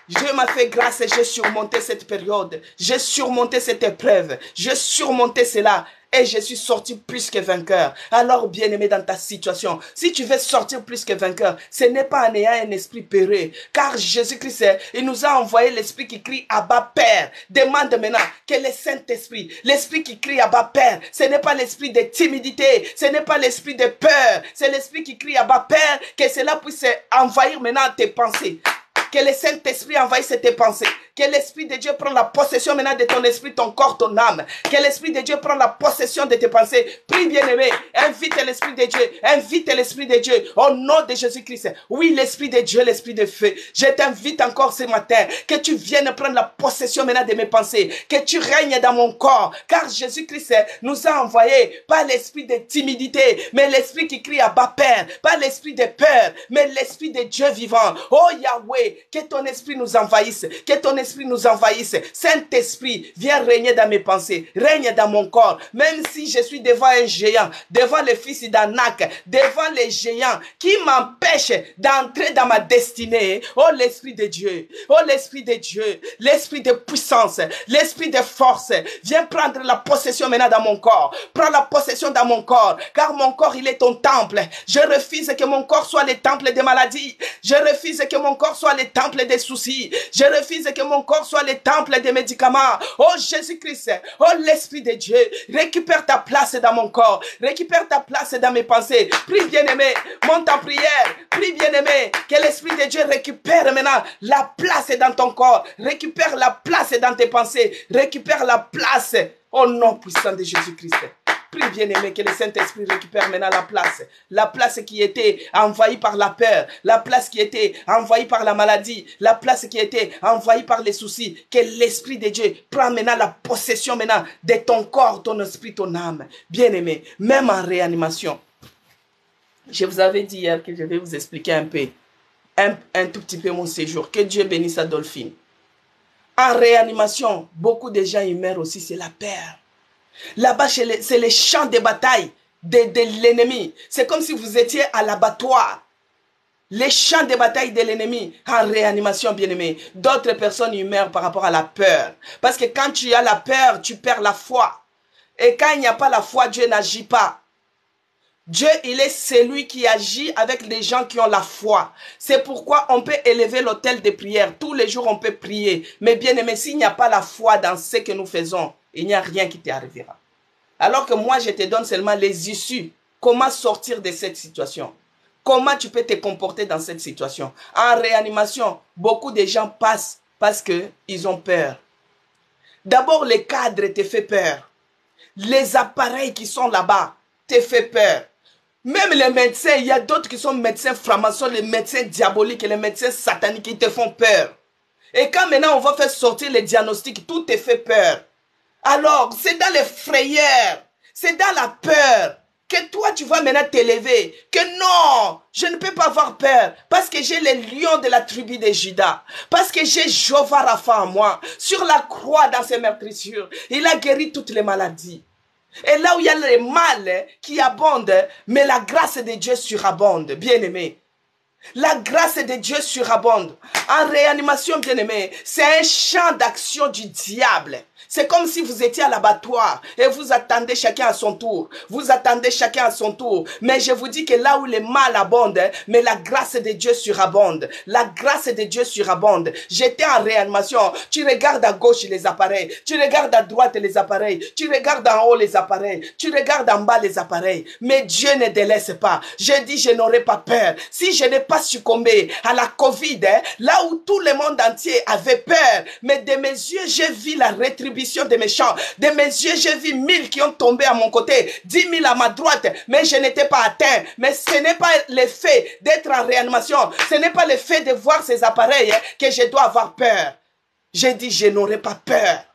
Dieu m'a fait grâce et j'ai surmonté cette période. J'ai surmonté cette épreuve. J'ai surmonté cela. Et je suis sorti plus que vainqueur. Alors, bien-aimé, dans ta situation, si tu veux sortir plus que vainqueur, ce n'est pas en ayant un esprit peureux. Car Jésus-Christ, il nous a envoyé l'esprit qui crie Abba Père. Demande maintenant que le Saint-Esprit, l'esprit qui crie Abba Père, ce n'est pas l'esprit de timidité, ce n'est pas l'esprit de peur, c'est l'esprit qui crie Abba Père, que cela puisse envahir maintenant tes pensées. Que le Saint-Esprit envahisse tes pensées. Que l'Esprit de Dieu prenne la possession maintenant de ton esprit, ton corps, ton âme. Que l'Esprit de Dieu prenne la possession de tes pensées. Prie bien-aimé. Invite l'Esprit de Dieu. Invite l'Esprit de Dieu. Au nom de Jésus-Christ. Oui, l'Esprit de Dieu, l'Esprit de feu. Je t'invite encore ce matin. Que tu viennes prendre la possession maintenant de mes pensées. Que tu règnes dans mon corps. Car Jésus-Christ nous a envoyé pas l'esprit de timidité, mais l'Esprit qui crie à bas Père. Pas l'esprit de peur, mais l'Esprit de Dieu vivant. Oh Yahweh. Que ton esprit nous envahisse, que ton esprit nous envahisse. Saint-Esprit, viens régner dans mes pensées, règne dans mon corps. Même si je suis devant un géant, devant le fils d'Anak, devant les géants qui m'empêchent d'entrer dans ma destinée. Oh l'Esprit de Dieu, oh l'Esprit de Dieu, l'Esprit de puissance, l'Esprit de force, viens prendre la possession maintenant dans mon corps. Prends la possession dans mon corps, car mon corps il est ton temple. Je refuse que mon corps soit le temple des maladies. Je refuse que mon corps soit le temple des soucis. Je refuse que mon corps soit le temple des médicaments. Oh Jésus-Christ, oh l'Esprit de Dieu, récupère ta place dans mon corps, récupère ta place dans mes pensées. Prie bien-aimé, monte en prière, prie bien-aimé, que l'Esprit de Dieu récupère maintenant la place dans ton corps, récupère la place dans tes pensées, récupère la place au nom puissant de Jésus-Christ. Prie bien-aimé que le Saint-Esprit récupère maintenant la place qui était envahie par la peur, la place qui était envahie par la maladie, la place qui était envahie par les soucis. Que l'Esprit de Dieu prend maintenant la possession maintenant de ton corps, ton esprit, ton âme. Bien-aimé, même en réanimation. Je vous avais dit hier que je vais vous expliquer un peu, un tout petit peu mon séjour. Que Dieu bénisse Adolphine. En réanimation, beaucoup de gens y meurent aussi, c'est la peur. Là-bas, c'est les champs de bataille de l'ennemi. C'est comme si vous étiez à l'abattoir. Les champs de bataille de l'ennemi en réanimation, bien-aimé. D'autres personnes y meurent par rapport à la peur. Parce que quand tu as la peur, tu perds la foi. Et quand il n'y a pas la foi, Dieu n'agit pas. Dieu, il est celui qui agit avec les gens qui ont la foi. C'est pourquoi on peut élever l'autel de prière. Tous les jours, on peut prier. Mais bien aimé, s'il n'y a pas la foi dans ce que nous faisons, il n'y a rien qui t'arrivera. Alors que moi, je te donne seulement les issues. Comment sortir de cette situation? Comment tu peux te comporter dans cette situation? En réanimation, beaucoup de gens passent parce qu'ils ont peur. D'abord, le cadre te fait peur. Les appareils qui sont là-bas te fait peur. Même les médecins, il y a d'autres qui sont médecins francs-maçons, les médecins diaboliques et les médecins sataniques qui te font peur. Et quand maintenant on va faire sortir les diagnostics, tout te fait peur. Alors, c'est dans les frayeurs, c'est dans la peur que toi tu vas maintenant t'élever. Que non, je ne peux pas avoir peur parce que j'ai les lions de la tribu de Juda. Parce que j'ai Jéhovah Rapha en moi. Sur la croix dans ses meurtrissures, il a guéri toutes les maladies. Et là où il y a le mal qui abonde, mais la grâce de Dieu surabonde, bien-aimé. La grâce de Dieu surabonde. En réanimation, bien-aimé, c'est un champ d'action du diable. C'est comme si vous étiez à l'abattoir et vous attendez chacun à son tour. Vous attendez chacun à son tour. Mais je vous dis que là où le mal abonde, mais la grâce de Dieu surabonde. La grâce de Dieu surabonde. J'étais en réanimation. Tu regardes à gauche les appareils. Tu regardes à droite les appareils. Tu regardes en haut les appareils. Tu regardes en bas les appareils. Mais Dieu ne délaisse pas. Je dis, je n'aurai pas peur. Si je n'ai pas succombé à la Covid, là où tout le monde entier avait peur, mais de mes yeux, j'ai vu la rétribution des méchants. De mes yeux, j'ai vu 1000 qui ont tombé à mon côté, 10 000 à ma droite, mais je n'étais pas atteint. Mais ce n'est pas le fait d'être en réanimation, ce n'est pas le fait de voir ces appareils que je dois avoir peur. J'ai dit, je n'aurai pas peur,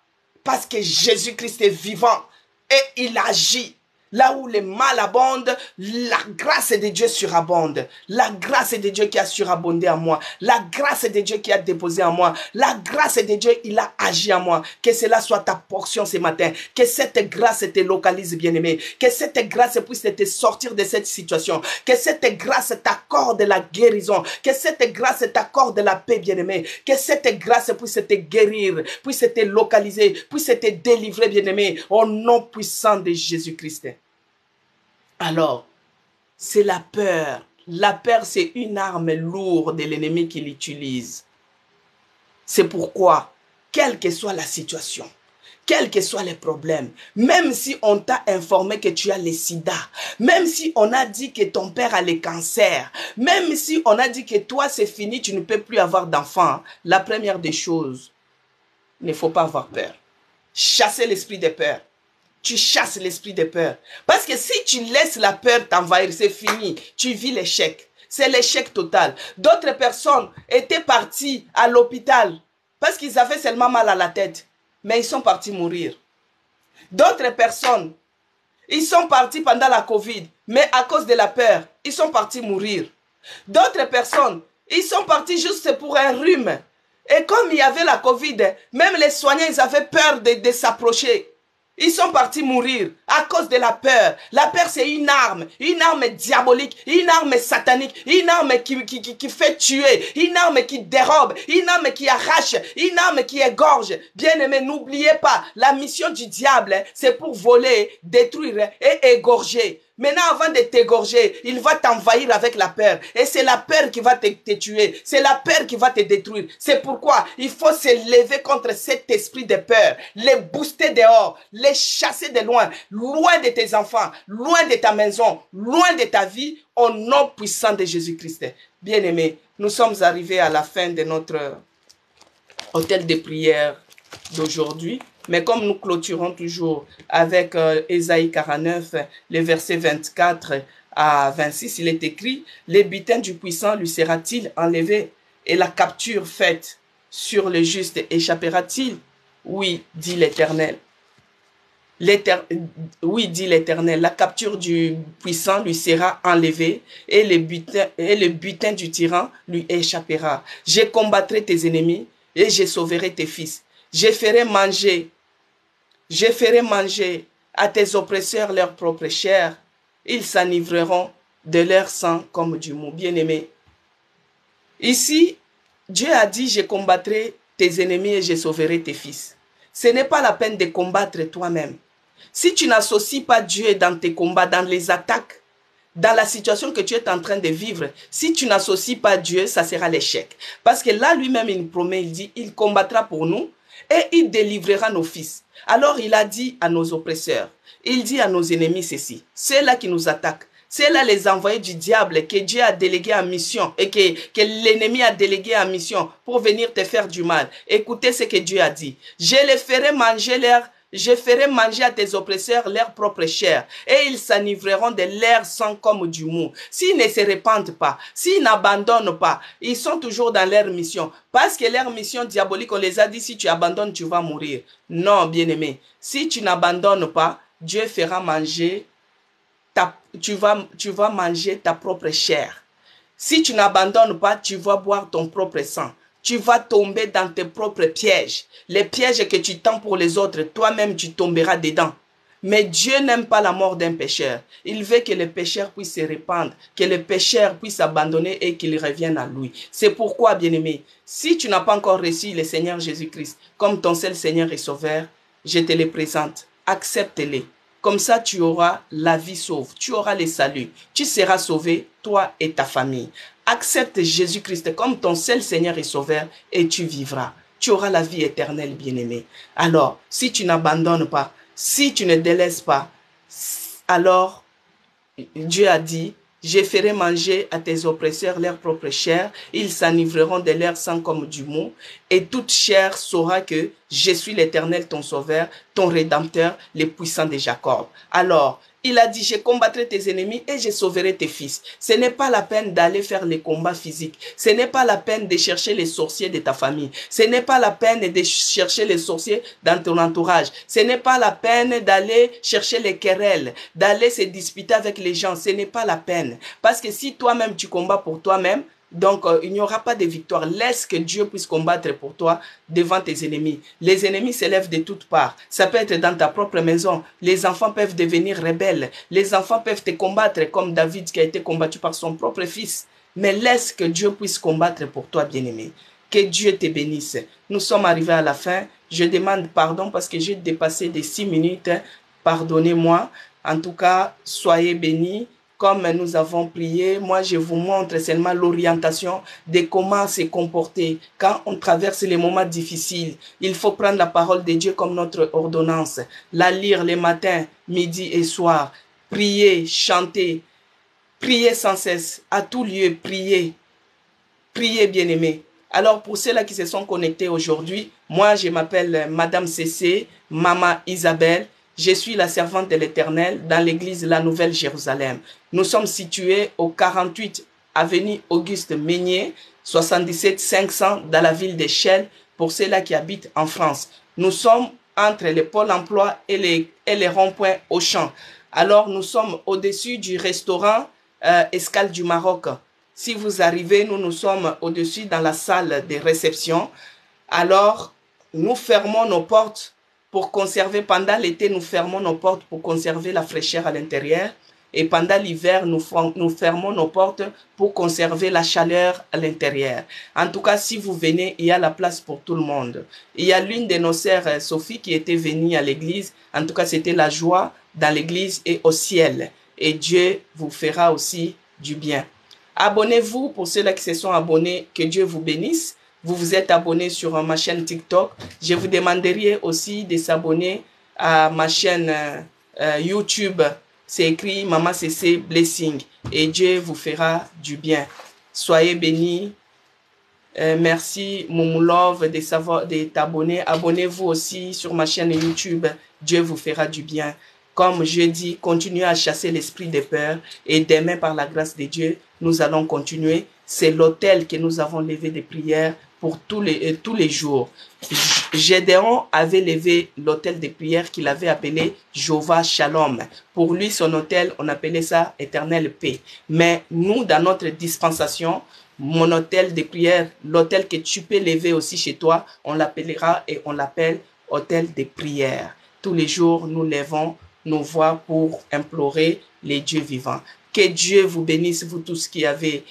parce que Jésus-Christ est vivant et il agit. Là où le mal abonde, la grâce de Dieu surabonde. La grâce de Dieu qui a surabondé en moi. La grâce de Dieu qui a déposé en moi. La grâce de Dieu, il a agi en moi. Que cela soit ta portion ce matin. Que cette grâce te localise, bien-aimé. Que cette grâce puisse te sortir de cette situation. Que cette grâce t'accorde la guérison. Que cette grâce t'accorde la paix, bien-aimé. Que cette grâce puisse te guérir, puisse te localiser, puisse te délivrer, bien-aimé. Au nom puissant de Jésus-Christ. Alors, c'est la peur. La peur, c'est une arme lourde de l'ennemi qui l'utilise. C'est pourquoi, quelle que soit la situation, quels que soient les problèmes, même si on t'a informé que tu as le sida, même si on a dit que ton père a le cancer, même si on a dit que toi c'est fini, tu ne peux plus avoir d'enfant, la première des choses, il ne faut pas avoir peur. Chasser l'esprit de peur. Tu chasses l'esprit de peur. Parce que si tu laisses la peur t'envahir, c'est fini. Tu vis l'échec. C'est l'échec total. D'autres personnes étaient parties à l'hôpital parce qu'ils avaient seulement mal à la tête. Mais ils sont partis mourir. D'autres personnes, ils sont partis pendant la Covid. Mais à cause de la peur, ils sont partis mourir. D'autres personnes, ils sont partis juste pour un rhume. Et comme il y avait la Covid, même les soignants, ils avaient peur de s'approcher. Ils sont partis mourir à cause de la peur. La peur, c'est une arme diabolique, une arme satanique, une arme qui fait tuer, une arme qui dérobe, une arme qui arrache, une arme qui égorge. Bien-aimé, n'oubliez pas, la mission du diable, c'est pour voler, détruire et égorger. Maintenant, avant de t'égorger, il va t'envahir avec la peur. Et c'est la peur qui va te tuer. C'est la peur qui va te détruire. C'est pourquoi il faut se lever contre cet esprit de peur. Les booster dehors. Les chasser de loin. Loin de tes enfants. Loin de ta maison. Loin de ta vie. Au nom puissant de Jésus-Christ. Bien-aimés, nous sommes arrivés à la fin de notre hôtel de prière d'aujourd'hui. Mais comme nous clôturons toujours avec Ésaïe 49, les versets 24 à 26, il est écrit, « Les butins du puissant lui sera-t-il enlevé et la capture faite sur le juste échappera-t-il? Oui, dit l'Éternel. Oui, dit l'Éternel, la capture du puissant lui sera enlevée et le butin du tyran lui échappera. Je combattrai tes ennemis et je sauverai tes fils. Je ferai manger à tes oppresseurs leur propre chair. Ils s'enivreront de leur sang comme du mou. Bien-aimé, ici, Dieu a dit, je combattrai tes ennemis et je sauverai tes fils. Ce n'est pas la peine de combattre toi-même. Si tu n'associes pas Dieu dans tes combats, dans les attaques, dans la situation que tu es en train de vivre, si tu n'associes pas Dieu, ça sera l'échec. Parce que là, lui-même, il nous promet, il dit, il combattra pour nous et il délivrera nos fils. Alors, il a dit à nos oppresseurs, il dit à nos ennemis ceci, ceux-là qui nous attaquent, c'est là les envoyés du diable que Dieu a délégués en mission et que l'ennemi a délégué en mission pour venir te faire du mal. Écoutez ce que Dieu a dit. Je ferai manger à tes oppresseurs leur propre chair et ils s'enivreront de leur sang comme du mou. S'ils ne se répandent pas, s'ils n'abandonnent pas, ils sont toujours dans leur mission. Parce que leur mission diabolique, on les a dit, si tu abandonnes, tu vas mourir. Non, bien-aimé. Si tu n'abandonnes pas, Dieu fera manger tu vas manger ta propre chair. Si tu n'abandonnes pas, tu vas boire ton propre sang. Tu vas tomber dans tes propres pièges. Les pièges que tu tends pour les autres, toi-même tu tomberas dedans. Mais Dieu n'aime pas la mort d'un pécheur. Il veut que le pécheur puisse se répandre, que le pécheur puisse abandonner et qu'il revienne à lui. C'est pourquoi, bien-aimé, si tu n'as pas encore reçu le Seigneur Jésus-Christ comme ton seul Seigneur et Sauveur, je te le présente. Accepte-le. Comme ça, tu auras la vie sauve, tu auras le salut, tu seras sauvé, toi et ta famille. Accepte Jésus-Christ comme ton seul Seigneur et Sauveur et tu vivras. Tu auras la vie éternelle, bien-aimé. Alors, si tu n'abandonnes pas, si tu ne délaisses pas, alors Dieu a dit, je ferai manger à tes oppresseurs leur propre chair, ils s'enivreront de leur sang comme du mou, et toute chair saura que je suis l'Éternel, ton Sauveur, ton Rédempteur, le puissant de Jacob. Alors, il a dit, je combattrai tes ennemis et je sauverai tes fils. Ce n'est pas la peine d'aller faire les combats physiques. Ce n'est pas la peine de chercher les sorciers de ta famille. Ce n'est pas la peine de chercher les sorciers dans ton entourage. Ce n'est pas la peine d'aller chercher les querelles, d'aller se disputer avec les gens. Ce n'est pas la peine. Parce que si toi-même tu combats pour toi-même, donc, il n'y aura pas de victoire. Laisse que Dieu puisse combattre pour toi devant tes ennemis. Les ennemis s'élèvent de toutes parts. Ça peut être dans ta propre maison. Les enfants peuvent devenir rebelles. Les enfants peuvent te combattre comme David qui a été combattu par son propre fils. Mais laisse que Dieu puisse combattre pour toi, bien-aimé. Que Dieu te bénisse. Nous sommes arrivés à la fin. Je demande pardon parce que j'ai dépassé des 6 minutes. Pardonnez-moi. En tout cas, soyez bénis. Comme nous avons prié, moi je vous montre seulement l'orientation de comment se comporter. Quand on traverse les moments difficiles, il faut prendre la parole de Dieu comme notre ordonnance. La lire les matins, midi et soir. Prier, chanter. Prier sans cesse. À tout lieu, prier. Priez, bien-aimés. Alors, pour ceux-là qui se sont connectés aujourd'hui, moi je m'appelle Madame Cécé, Maman Isabelle. Je suis la servante de l'Éternel dans l'église La Nouvelle Jérusalem. Nous sommes situés au 48 avenue Auguste Meunier, 77 500 dans la ville de Chelles, pour ceux-là qui habitent en France. Nous sommes entre le Pôle emploi et les ronds-points Auchan. Alors, nous sommes au-dessus du restaurant Escale du Maroc. Si vous arrivez, nous sommes au-dessus dans la salle de réception. Alors, nous fermons nos portes pour conserver, pendant l'été, nous fermons nos portes pour conserver la fraîcheur à l'intérieur. Et pendant l'hiver, nous fermons nos portes pour conserver la chaleur à l'intérieur. En tout cas, si vous venez, il y a la place pour tout le monde. Il y a l'une de nos sœurs, Sophie, qui était venue à l'église. En tout cas, c'était la joie dans l'église et au ciel. Et Dieu vous fera aussi du bien. Abonnez-vous pour ceux-là qui se sont abonnés. Que Dieu vous bénisse. Vous vous êtes abonné sur ma chaîne TikTok. Je vous demanderai aussi de s'abonner à ma chaîne YouTube. C'est écrit Maman Cécé Blessing. Et Dieu vous fera du bien. Soyez bénis. Merci Moumoulov de t'abonner. Abonnez-vous aussi sur ma chaîne YouTube. Dieu vous fera du bien. Comme je dis, continuez à chasser l'esprit de peur. Et demain, par la grâce de Dieu, nous allons continuer. C'est l'autel que nous avons levé de prières pour tous les jours. Gédéon avait levé l'autel de prière qu'il avait appelé Jéhovah Shalom. Pour lui, son autel, on appelait ça Éternelle Paix. Mais nous, dans notre dispensation, Mon hôtel de prière, l'hôtel que tu peux lever aussi chez toi, on l'appellera et on l'appelle hôtel de prière. Tous les jours, nous levons nos voix pour implorer les dieux vivants. Que Dieu vous bénisse, vous tous qui avez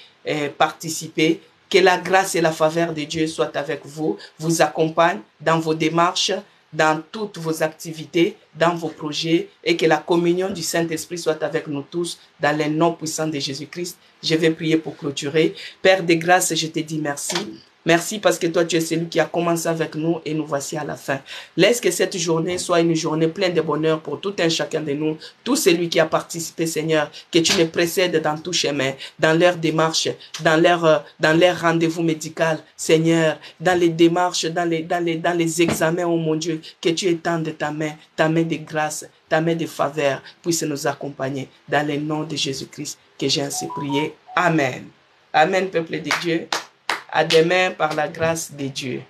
participé. Que la grâce et la faveur de Dieu soient avec vous, vous accompagne dans vos démarches, dans toutes vos activités, dans vos projets, et que la communion du Saint-Esprit soit avec nous tous, dans le nom puissant de Jésus-Christ. Je vais prier pour clôturer. Père de grâce, je te dis merci. Merci parce que toi, tu es celui qui a commencé avec nous et nous voici à la fin. Laisse que cette journée soit une journée pleine de bonheur pour tout un chacun de nous, tout celui qui a participé, Seigneur, que tu les précèdes dans tout chemin, dans leur démarche, dans leur rendez-vous médical, Seigneur, dans les démarches, dans les examens, oh mon Dieu, que tu étendes ta main de grâce, ta main de faveur, puisse nous accompagner dans le nom de Jésus-Christ que j'ai ainsi prié. Amen. Amen, peuple de Dieu. À demain par la grâce de Dieu.